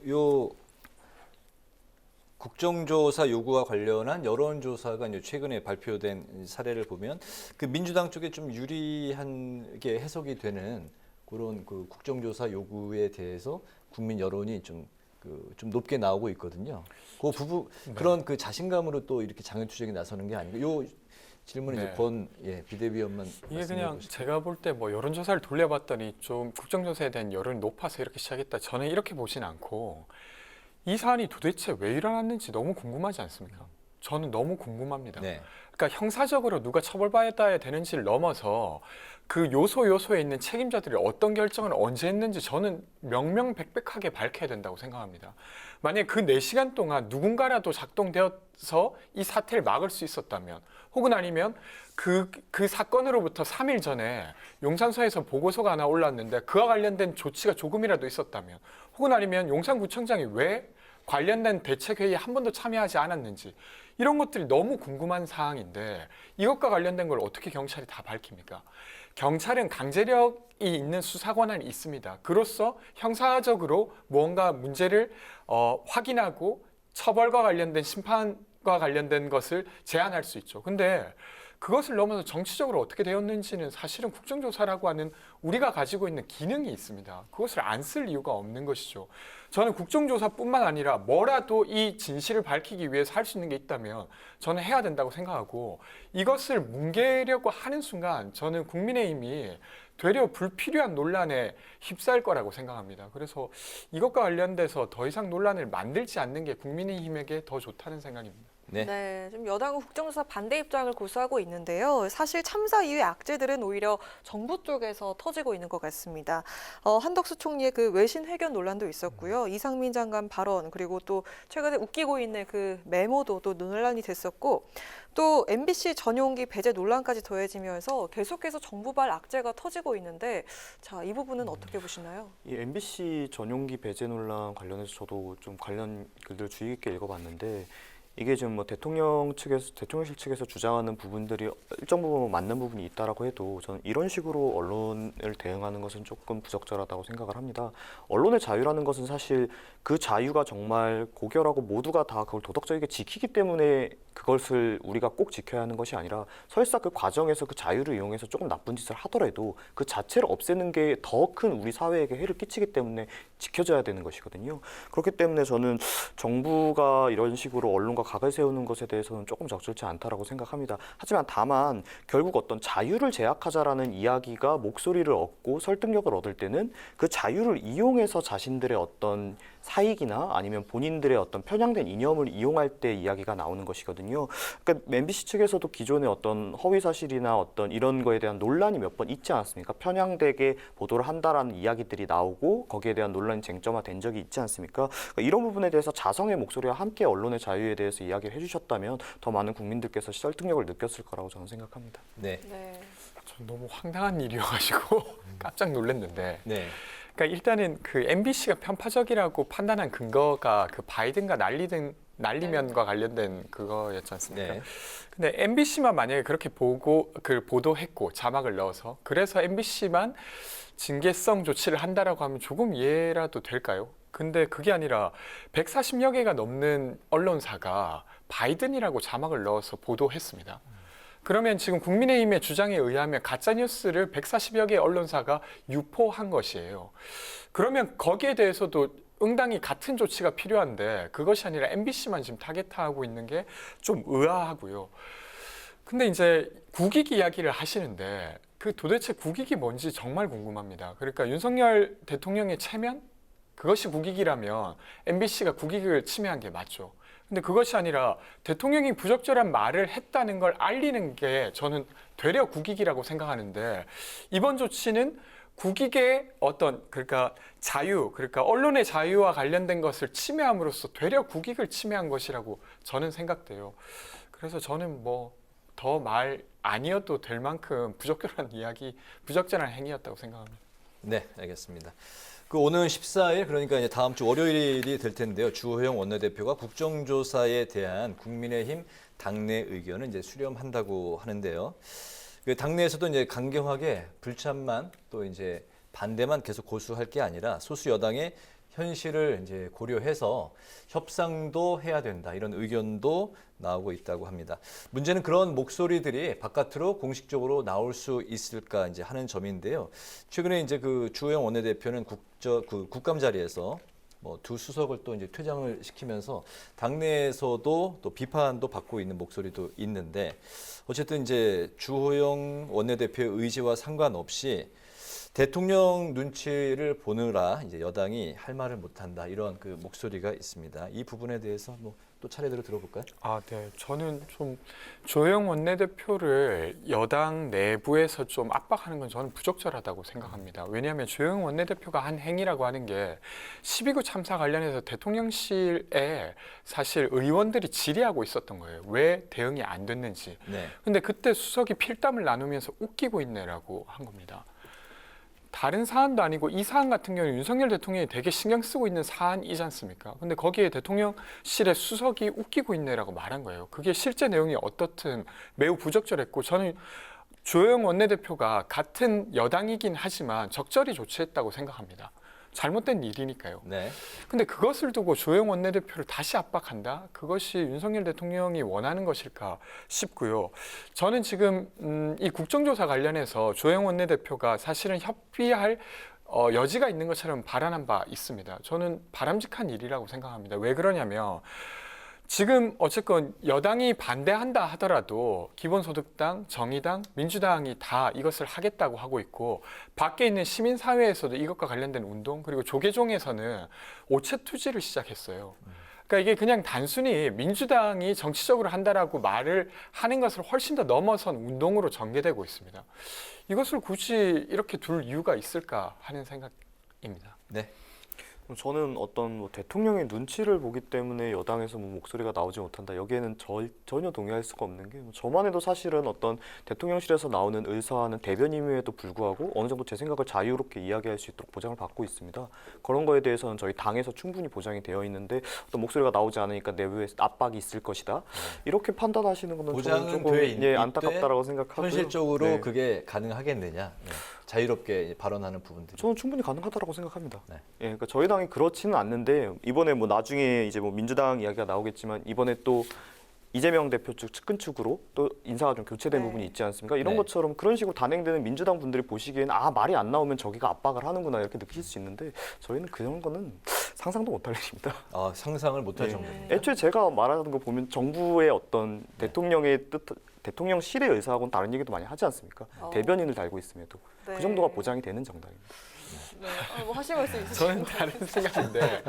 요 국정조사 요구와 관련한 여론조사가 이제 최근에 발표된 사례를 보면 그 민주당 쪽에 좀 유리하게 해석이 되는 그런 그 국정조사 요구에 대해서 국민 여론이 좀 높게 나오고 있거든요. 그 부분 그런 그 자신감으로 또 이렇게 장애투쟁에 나서는 게 아니고 요 질문은 이제 권 비대위원만 이게 그냥 제가 볼 때 뭐 여론조사를 돌려봤더니 좀 국정조사에 대한 여론이 높아서 이렇게 시작했다. 저는 이렇게 보진 않고 이 사안이 도대체 왜 일어났는지 너무 궁금하지 않습니까? 저는 너무 궁금합니다. 그러니까 형사적으로 누가 처벌받아야 되는지를 넘어서 그 요소에 있는 책임자들이 어떤 결정을 언제 했는지 저는 명명백백하게 밝혀야 된다고 생각합니다. 만약에 그 4시간 동안 누군가라도 작동되어서 이 사태를 막을 수 있었다면 혹은 아니면 그 사건으로부터 3일 전에 용산서에서 보고서가 하나 올랐는데 그와 관련된 조치가 조금이라도 있었다면 혹은 아니면 용산구청장이 왜 관련된 대책회의에 한 번도 참여하지 않았는지 이런 것들이 너무 궁금한 사항인데 이것과 관련된 걸 어떻게 경찰이 다 밝힙니까? 경찰은 강제력이 있는 수사 권한이 있습니다. 그로써 형사적으로 무언가 문제를 확인하고 처벌과 관련된 심판과 관련된 것을 제한할 수 있죠. 근데 그것을 넘어서 정치적으로 어떻게 되었는지는 사실은 국정조사라고 하는 우리가 가지고 있는 기능이 있습니다. 그것을 안 쓸 이유가 없는 것이죠. 저는 국정조사뿐만 아니라 뭐라도 이 진실을 밝히기 위해서 할 수 있는 게 있다면 저는 해야 된다고 생각하고 이것을 뭉개려고 하는 순간 저는 국민의힘이 되려 불필요한 논란에 휩싸일 거라고 생각합니다. 그래서 이것과 관련돼서 더 이상 논란을 만들지 않는 게 국민의힘에게 더 좋다는 생각입니다. 네, 지금 여당은 국정조사 반대 입장을 고수하고 있는데요. 사실 참사 이후의 악재들은 오히려 정부 쪽에서 터지고 있는 것 같습니다. 한덕수 총리의 그 외신 회견 논란도 있었고요. 이상민 장관 발언 그리고 또 최근에 웃기고 있는 그 메모도 또 논란이 됐었고 또 MBC 전용기 배제 논란까지 더해지면서 계속해서 정부발 악재가 터지고 있는데 자, 이 부분은 어떻게 보시나요? 이 MBC 전용기 배제 논란 관련해서 저도 좀 관련 글들 주의 깊게 읽어봤는데 이게 지금 뭐 대통령실 측에서 주장하는 부분들이 일정 부분 맞는 부분이 있다라고 해도 저는 이런 식으로 언론을 대응하는 것은 조금 부적절하다고 생각을 합니다. 언론의 자유라는 것은 사실 그 자유가 정말 고결하고 모두가 다 그걸 도덕적이게 지키기 때문에 그것을 우리가 꼭 지켜야 하는 것이 아니라 설사 그 과정에서 그 자유를 이용해서 조금 나쁜 짓을 하더라도 그 자체를 없애는 게 더 큰 우리 사회에게 해를 끼치기 때문에 지켜져야 되는 것이거든요. 그렇기 때문에 저는 정부가 이런 식으로 언론과 각을 세우는 것에 대해서는 조금 적절치 않다라고 생각합니다. 하지만 다만 결국 어떤 자유를 제약하자라는 이야기가 목소리를 얻고 설득력을 얻을 때는 그 자유를 이용해서 자신들의 어떤 사익이나 아니면 본인들의 어떤 편향된 이념을 이용할 때 이야기가 나오는 것이거든요. 그러니까 MBC 측에서도 기존에 어떤 허위 사실이나 어떤 이런 거에 대한 논란이 몇 번 있지 않았습니까? 편향되게 보도를 한다라는 이야기들이 나오고 거기에 대한 논란이 쟁점화된 적이 있지 않습니까? 그러니까 이런 부분에 대해서 자성의 목소리와 함께 언론의 자유에 대해서 이야기를 해주셨다면 더 많은 국민들께서 설득력을 느꼈을 거라고 저는 생각합니다. 네. 전 너무 황당한 일이어가지고 깜짝 놀랐는데. 네. 그러니까 일단은 그 MBC가 편파적이라고 판단한 근거가 그 바이든과 난리면과 관련된 그거였지 않습니까? 네. 근데 MBC만 만약에 그렇게 보도했고 자막을 넣어서 그래서 MBC만 징계성 조치를 한다라고 하면 조금 이해라도 될까요? 근데 그게 아니라 140여 개가 넘는 언론사가 바이든이라고 자막을 넣어서 보도했습니다. 그러면 지금 국민의힘의 주장에 의하면 가짜뉴스를 140여 개의 언론사가 유포한 것이에요. 그러면 거기에 대해서도 응당히 같은 조치가 필요한데 그것이 아니라 MBC만 지금 타겟화하고 있는 게 좀 의아하고요. 근데 이제 국익 이야기를 하시는데 그 도대체 국익이 뭔지 정말 궁금합니다. 그러니까 윤석열 대통령의 체면? 그것이 국익이라면 MBC가 국익을 침해한 게 맞죠. 근데 그것이 아니라 대통령이 부적절한 말을 했다는 걸 알리는 게 저는 되려 국익이라고 생각하는데 이번 조치는 국익의 어떤 그러니까 자유, 그러니까 언론의 자유와 관련된 것을 침해함으로써 되려 국익을 침해한 것이라고 저는 생각돼요. 그래서 저는 뭐 더 말 아니어도 될 만큼 부적절한 이야기, 부적절한 행위였다고 생각합니다. 네, 알겠습니다. 그 오는 14일 그러니까 이제 다음 주 월요일이 될 텐데요. 주호영 원내대표가 국정조사에 대한 국민의힘 당내 의견을 이제 수렴한다고 하는데요. 그 당내에서도 이제 강경하게 불참만 또 이제 반대만 계속 고수할 게 아니라 소수 여당의 현실을 이제 고려해서 협상도 해야 된다 이런 의견도 나오고 있다고 합니다. 문제는 그런 목소리들이 바깥으로 공식적으로 나올 수 있을까 이제 하는 점인데요. 최근에 이제 그 주호영 원내대표는 국감 자리에서 뭐 두 수석을 또 이제 퇴장을 시키면서 당내에서도 또 비판도 받고 있는 목소리도 있는데 어쨌든 이제 주호영 원내대표의 의지와 상관없이 대통령 눈치를 보느라 이제 여당이 할 말을 못한다 이런 그 목소리가 있습니다. 이 부분에 대해서 뭐 또 차례대로 들어볼까요? 네. 저는 좀 주호영 원내대표를 여당 내부에서 좀 압박하는 건 저는 부적절하다고 생각합니다. 왜냐하면 주호영 원내대표가 한 행위라고 하는 게 12구 참사 관련해서 대통령실에 사실 의원들이 질의하고 있었던 거예요. 왜 대응이 안 됐는지. 근데 그때 수석이 필담을 나누면서 웃기고 있네라고 한 겁니다. 다른 사안도 아니고 이 사안 같은 경우는 윤석열 대통령이 되게 신경 쓰고 있는 사안이지 않습니까? 근데 거기에 대통령실의 수석이 웃기고 있네라고 말한 거예요. 그게 실제 내용이 어떻든 매우 부적절했고 저는 주호영 원내대표가 같은 여당이긴 하지만 적절히 조치했다고 생각합니다. 잘못된 일이니까요. 근데 그것을 두고 주호영 원내대표를 다시 압박한다? 그것이 윤석열 대통령이 원하는 것일까 싶고요. 저는 지금 이 국정조사 관련해서 주호영 원내대표가 사실은 협의할 여지가 있는 것처럼 발언한 바 있습니다. 저는 바람직한 일이라고 생각합니다. 왜 그러냐면 지금 어쨌건 여당이 반대한다 하더라도 기본소득당, 정의당, 민주당이 다 이것을 하겠다고 하고 있고 밖에 있는 시민사회에서도 이것과 관련된 운동 그리고 조계종에서는 오체투지를 시작했어요. 그러니까 이게 그냥 단순히 민주당이 정치적으로 한다라고 말을 하는 것을 훨씬 더 넘어선 운동으로 전개되고 있습니다. 이것을 굳이 이렇게 둘 이유가 있을까 하는 생각입니다. 네. 저는 어떤 뭐 대통령의 눈치를 보기 때문에 여당에서 뭐 목소리가 나오지 못한다. 여기에는 전혀 동의할 수가 없는 게 저만 해도 사실은 어떤 대통령실에서 나오는 의사와는 대변임임에도 불구하고 어느 정도 제 생각을 자유롭게 이야기할 수 있도록 보장을 받고 있습니다. 그런 거에 대해서는 저희 당에서 충분히 보장이 되어 있는데 어떤 목소리가 나오지 않으니까 내부에 압박이 있을 것이다. 이렇게 판단하시는 거는 보장은 돼 있는데 안타깝다라고 생각하고요. 현실적으로 그게 가능하겠느냐. 자유롭게 발언하는 부분들이. 저는 충분히 가능하다고 생각합니다. 그러니까 저희 당이 그렇지는 않는데 이번에 뭐 나중에 이제 뭐 민주당 이야기가 나오겠지만 이번에 또 이재명 대표 측 측근 측으로 또 인사가 좀 교체된 부분이 있지 않습니까? 이런 것처럼 그런 식으로 단행되는 민주당 분들이 보시기에는 말이 안 나오면 저기가 압박을 하는구나 이렇게 느끼실 수 있는데 저희는 그런 거는 상상도 못할 일입니다. 상상을 못할 정도입니다. 애초에 제가 말하는 거 보면 정부의 어떤 대통령의 뜻 대통령실의 의사하고는 다른 얘기도 많이 하지 않습니까? 대변인을 달고 있음에도 그 정도가 보장이 되는 정당입니다. 뭐 하실 말씀 있으신가요? 저는 다른 생각인데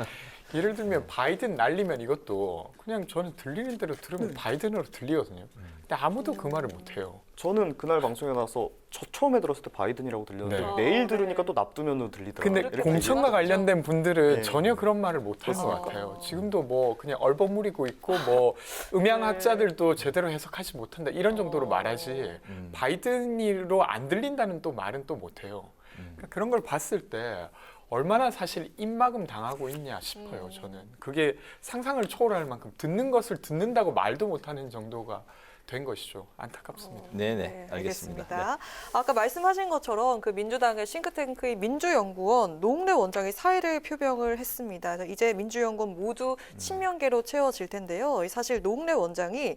예를 들면 바이든 날리면 이것도 그냥 저는 들리는 대로 들으면 바이든으로 들리거든요. 근데 아무도 그 말을 못 해요. 저는 그날 방송에 나와서 처음에 들었을 때 바이든이라고 들렸는데 네. 내일 들으니까 또 납두면으로 들리더라고요. 근데 공천과 관련된 분들은 네. 전혀 그런 말을 못 할 것 같아요. 지금도 뭐 그냥 얼버무리고 있고 뭐 음향학자들도 제대로 해석하지 못한다 이런 정도로 말하지 바이든으로 안 들린다는 또 말은 또 못 해요. 그러니까 그런 걸 봤을 때 얼마나 사실 입막음 당하고 있냐 싶어요. 저는 그게 상상을 초월할 만큼 듣는 것을 듣는다고 말도 못하는 정도가 된 것이죠. 안타깝습니다. 네네, 알겠습니다. 아까 말씀하신 것처럼 그 민주당의 싱크탱크의 민주연구원 노웅래 원장이 사의를 표명을 했습니다. 이제 민주연구원 모두 친명계로 채워질 텐데요. 사실 노웅래 원장이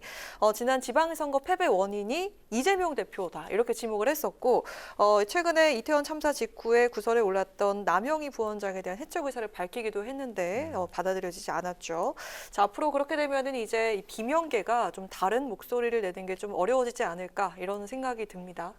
지난 지방선거 패배 원인이 이재명 대표다 이렇게 지목을 했었고 최근에 이태원 참사 직후에 구설에 올랐던 남영희 부원장에 대한 해적 의사를 밝히기도 했는데 받아들여지지 않았죠. 자, 앞으로 그렇게 되면은 이제 이 비명계가 좀 다른 목소리를 내는 게 좀 어려워지지 않을까 이런 생각이 듭니다.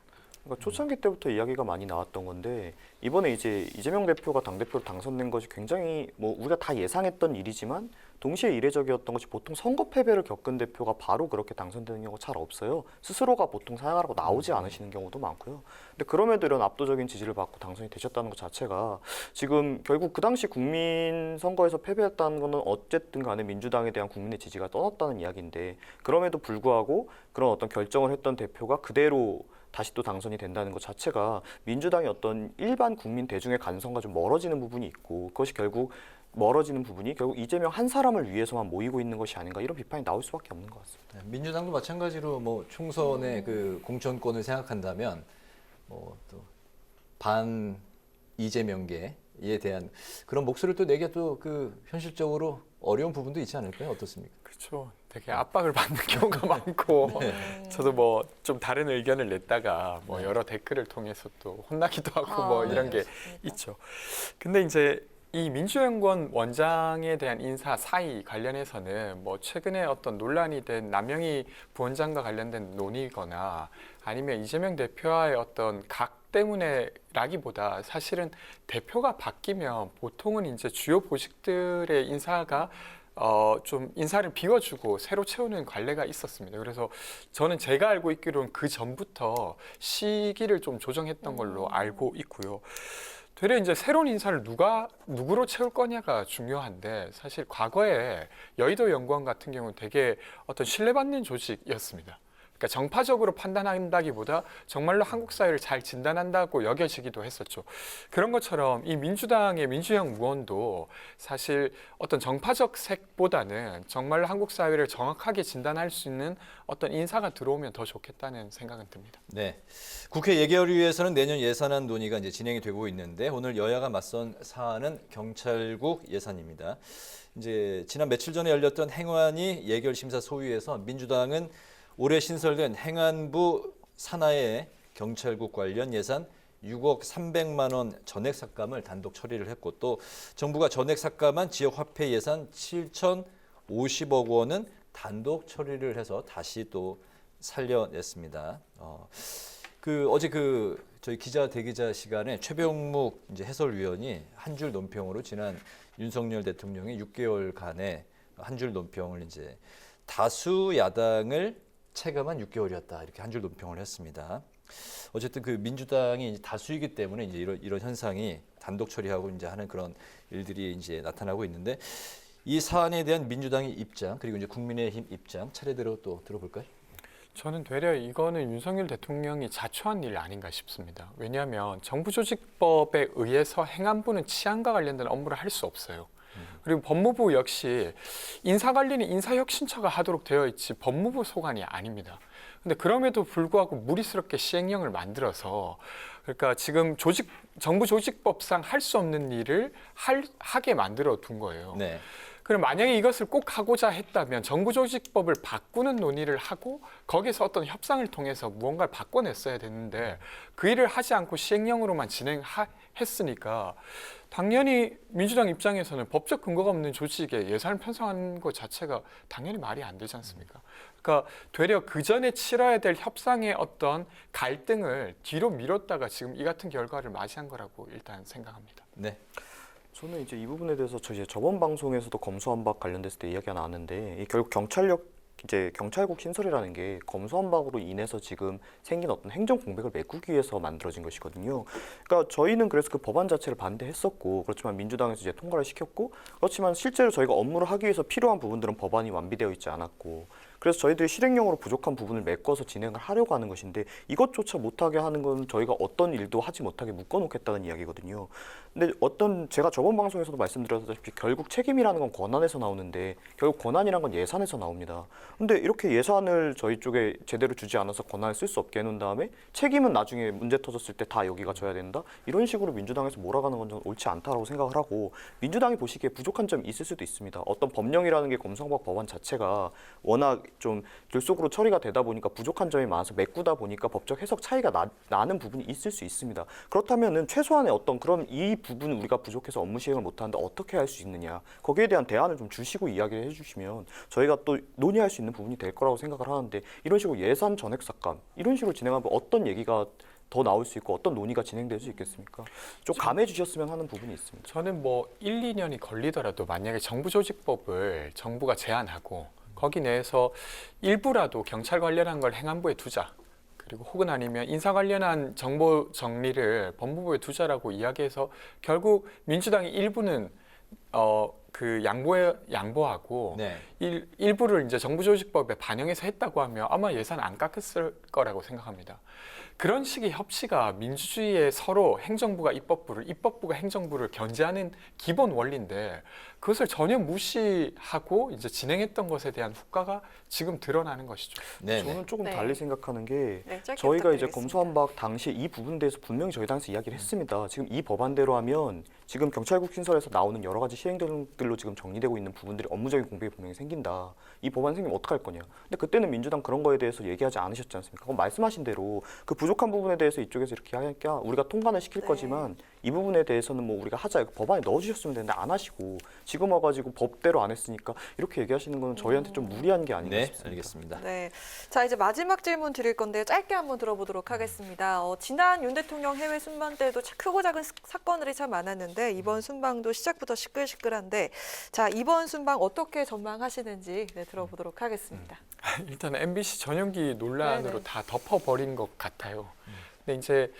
그러니까 초창기 때부터 이야기가 많이 나왔던 건데 이번에 이제 이재명 대표가 당대표로 당선된 것이 굉장히 뭐 우리가 다 예상했던 일이지만 동시에 이례적이었던 것이 보통 선거 패배를 겪은 대표가 바로 그렇게 당선되는 경우가 잘 없어요. 스스로가 보통 사양하라고 나오지 않으시는 경우도 많고요. 근데 그럼에도 이런 압도적인 지지를 받고 당선이 되셨다는 것 자체가 지금 결국 그 당시 국민 선거에서 패배했다는 것은 어쨌든 간에 민주당에 대한 국민의 지지가 떠났다는 이야기인데 그럼에도 불구하고 그런 어떤 결정을 했던 대표가 그대로 다시 또 당선이 된다는 것 자체가 민주당의 어떤 일반 국민 대중의 간성과 좀 멀어지는 부분이 있고 그것이 결국 멀어지는 부분이 결국 이재명 한 사람을 위해서만 모이고 있는 것이 아닌가 이런 비판이 나올 수밖에 없는 것 같습니다. 민주당도 마찬가지로 뭐 총선의 그 공천권을 생각한다면 뭐 또 반 이재명계에 대한 그런 목소리를 또 내기가 또 그 현실적으로 어려운 부분도 있지 않을까요? 어떻습니까? 그렇죠. 되게 압박을 받는 경우가 많고 저도 뭐 좀 다른 의견을 냈다가 뭐 여러 댓글을 통해서 또 혼나기도 하고 뭐 이런 게 있죠. 근데 이제 이 민주연구원 원장에 대한 인사 사의 관련해서는 뭐 최근에 어떤 논란이 된 남영희 부원장과 관련된 논의거나 아니면 이재명 대표와의 어떤 각 때문에라기보다 사실은 대표가 바뀌면 보통은 이제 주요 보직들의 인사가 좀 인사를 비워주고 새로 채우는 관례가 있었습니다. 그래서 저는 제가 알고 있기로는 그 전부터 시기를 좀 조정했던 걸로 알고 있고요. 되레 이제 새로운 인사를 누구로 채울 거냐가 중요한데 사실 과거에 여의도 연구원 같은 경우는 되게 어떤 신뢰받는 조직이었습니다. 그러니까 정파적으로 판단한다기보다 정말로 한국 사회를 잘 진단한다고 여겨지기도 했었죠. 그런 것처럼 이 민주당의 민주연구원도 사실 어떤 정파적 색보다는 정말로 한국 사회를 정확하게 진단할 수 있는 어떤 인사가 들어오면 더 좋겠다는 생각은 듭니다. 네, 국회 예결위에서는 내년 예산안 논의가 이제 진행이 되고 있는데 오늘 여야가 맞선 사안은 경찰국 예산입니다. 이제 지난 며칠 전에 열렸던 행안위 예결심사 소위에서 민주당은 올해 신설된 행안부 산하의 경찰국 관련 예산 6억 300만 원 전액 삭감을 단독 처리를 했고 또 정부가 전액 삭감한 지역 화폐 예산 7,050억 원은 단독 처리를 해서 다시 또 살려냈습니다. 어제 저희 기자 대기자 시간에 최병묵 이제 해설위원이 한 줄 논평으로 지난 윤석열 대통령의 6개월간의 한 줄 논평을 이제 다수 야당을 체감한 6개월이었다 이렇게 한 줄 논평을 했습니다. 어쨌든 그 민주당이 이제 다수이기 때문에 이제 이런 현상이 단독 처리하고 이제 하는 그런 일들이 이제 나타나고 있는데 이 사안에 대한 민주당의 입장 그리고 이제 국민의힘 입장 차례대로 또 들어볼까요? 저는 되려 이거는 윤석열 대통령이 자초한 일 아닌가 싶습니다. 왜냐하면 정부조직법에 의해서 행안부는 치안과 관련된 업무를 할 수 없어요. 그리고 법무부 역시 인사관리는 인사혁신처가 하도록 되어 있지 법무부 소관이 아닙니다. 근데 그럼에도 불구하고 무리스럽게 시행령을 만들어서 그러니까 지금 정부조직법상 할 수 없는 일을 하게 만들어 둔 거예요. 네. 그럼 만약에 이것을 꼭 하고자 했다면 정부조직법을 바꾸는 논의를 하고 거기서 어떤 협상을 통해서 무언가를 바꿔냈어야 됐는데 그 일을 하지 않고 시행령으로만 진행했으니까 당연히 민주당 입장에서는 법적 근거가 없는 조직에 예산을 편성하는 것 자체가 당연히 말이 안 되지 않습니까? 그러니까 되려 그 전에 치러야 될 협상의 어떤 갈등을 뒤로 미뤘다가 지금 이 같은 결과를 맞이한 거라고 일단 생각합니다. 네. 저는 이제 이 부분에 대해서 저번 방송에서도 검수완박 관련됐을 때 이야기가 나왔는데 결국 경찰국 신설이라는 게 검수완박으로 인해서 지금 생긴 어떤 행정 공백을 메꾸기 위해서 만들어진 것이거든요. 그러니까 저희는 그래서 그 법안 자체를 반대했었고, 그렇지만 민주당에서 이제 통과를 시켰고, 그렇지만 실제로 저희가 업무를 하기 위해서 필요한 부분들은 법안이 완비되어 있지 않았고, 그래서 저희들이 실행령으로 부족한 부분을 메꿔서 진행을 하려고 하는 것인데, 이것조차 못하게 하는 건 저희가 어떤 일도 하지 못하게 묶어놓겠다는 이야기거든요. 근데 제가 저번 방송에서도 말씀드렸다시피 결국 책임이라는 건 권한에서 나오는데 결국 권한이란 건 예산에서 나옵니다. 근데 이렇게 예산을 저희 쪽에 제대로 주지 않아서 권한을 쓸 수 없게 해놓은 다음에 책임은 나중에 문제 터졌을 때 다 여기가 져야 된다? 이런 식으로 민주당에서 몰아가는 건 저는 옳지 않다고 생각을 하고, 민주당이 보시기에 부족한 점이 있을 수도 있습니다. 어떤 법령이라는 게 검수완박 법안 자체가 워낙 좀 들속으로 처리가 되다 보니까 부족한 점이 많아서 메꾸다 보니까 법적 해석 차이가 나는 부분이 있을 수 있습니다. 그렇다면은 최소한의 어떤 그럼 이 부분 우리가 부족해서 업무 시행을 못하는데 어떻게 할 수 있느냐, 거기에 대한 대안을 좀 주시고 이야기를 해주시면 저희가 또 논의할 수 있는 부분이 될 거라고 생각을 하는데, 이런 식으로 예산 전액 삭감 이런 식으로 진행하면 어떤 얘기가 더 나올 수 있고 어떤 논의가 진행될 수 있겠습니까? 좀 감해 주셨으면 하는 부분이 있습니다. 저는 뭐 1, 2년이 걸리더라도 만약에 정부조직법을 정부가 제안하고 거기 내에서 일부라도 경찰 관련한 걸 행안부에 두자, 그리고 혹은 아니면 인사 관련한 정보 정리를 법무부에 두자라고 이야기해서 결국 민주당이 일부는 양보하고 네. 일부를 이제 정부조직법에 반영해서 했다고 하면 아마 예산 안 깎았을 거라고 생각합니다. 그런 식의 협치가 민주주의의 서로 행정부가 입법부를, 입법부가 행정부를 견제하는 기본 원리인데, 그것을 전혀 무시하고 이제 진행했던 것에 대한 후과가 지금 드러나는 것이죠. 저는 조금 달리 생각하는 게 짧게 저희가 이제 부탁드리겠습니다. 검수완박 당시 이 부분에 대해서 분명히 저희 당에서 이야기를 했습니다. 지금 이 법안대로 하면 지금 경찰국 신설에서 나오는 여러 가지 시행령들로 지금 정리되고 있는 부분들이 업무적인 공백이 분명히 생긴다. 이 법안 생기면 어떡할 거냐. 근데 그때는 민주당 그런 거에 대해서 얘기하지 않으셨지 않습니까? 그럼 말씀하신 대로 그 부족한 부분에 대해서 이쪽에서 이렇게 하니까 우리가 통과는 시킬 거지만 이 부분에 대해서는 뭐 우리가 하자, 법안에 넣어주셨으면 되는데 안 하시고 지금 와가지고 법대로 안 했으니까 이렇게 얘기하시는 건 저희한테 좀 무리한 게 아닌가 싶습니다. 알겠습니다. 네, 자 이제 마지막 질문 드릴 건데 짧게 한번 들어보도록 하겠습니다. 지난 윤 대통령 해외 순방 때도 크고 작은 사건들이 참 많았는데 이번 순방도 시작부터 시끌시끌한데, 자 이번 순방 어떻게 전망하시는지 들어보도록 하겠습니다. 일단 MBC 전용기 논란으로 다 덮어버린 것 같아요. 근데 이제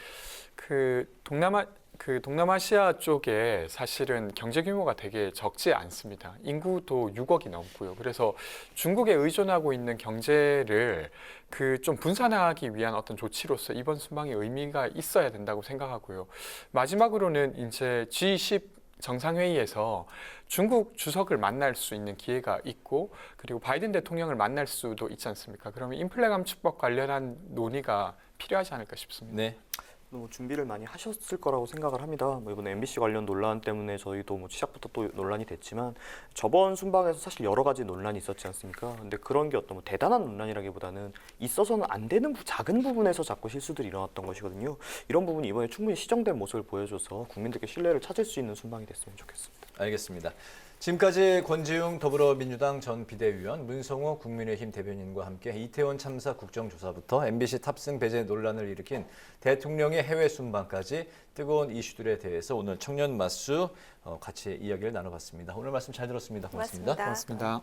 그 동남아시아 쪽에 사실은 경제 규모가 되게 적지 않습니다. 인구도 6억이 넘고요. 그래서 중국에 의존하고 있는 경제를 좀 분산하기 위한 어떤 조치로서 이번 순방이 의미가 있어야 된다고 생각하고요. 마지막으로는 이제 G20 정상회의에서 중국 주석을 만날 수 있는 기회가 있고, 그리고 바이든 대통령을 만날 수도 있지 않습니까? 그러면 인플레 감축법 관련한 논의가 필요하지 않을까 싶습니다. 네. 뭐 준비를 많이 하셨을 거라고 생각을 합니다. 뭐 이번에 MBC 관련 논란 때문에 저희도 뭐 시작부터 또 논란이 됐지만 저번 순방에서 사실 여러 가지 논란이 있었지 않습니까? 근데 그런 게 어떤 뭐 대단한 논란이라기보다는 있어서는 안 되는 작은 부분에서 자꾸 실수들이 일어났던 것이거든요. 이런 부분이 이번에 충분히 시정된 모습을 보여줘서 국민들께 신뢰를 찾을 수 있는 순방이 됐으면 좋겠습니다. 알겠습니다. 지금까지 권지웅 더불어민주당 전 비대위원, 문성호 국민의힘 대변인과 함께 이태원 참사 국정조사부터 MBC 탑승 배제 논란을 일으킨 대통령의 해외 순방까지 뜨거운 이슈들에 대해서 오늘 청년 맞수 같이 이야기를 나눠봤습니다. 오늘 말씀 잘 들었습니다. 고맙습니다. 고맙습니다.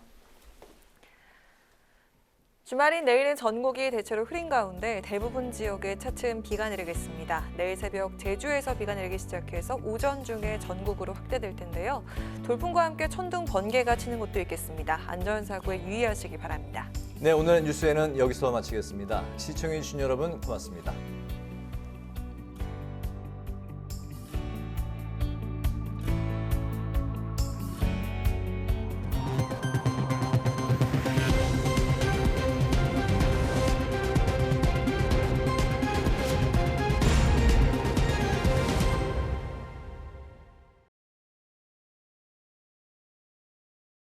주말인 내일은 전국이 대체로 흐린 가운데 대부분 지역에 차츰 비가 내리겠습니다. 내일 새벽 제주에서 비가 내리기 시작해서 오전 중에 전국으로 확대될 텐데요. 돌풍과 함께 천둥, 번개가 치는 곳도 있겠습니다. 안전사고에 유의하시기 바랍니다. 네, 오늘 뉴스에는 여기서 마치겠습니다. 시청해주신 여러분 고맙습니다.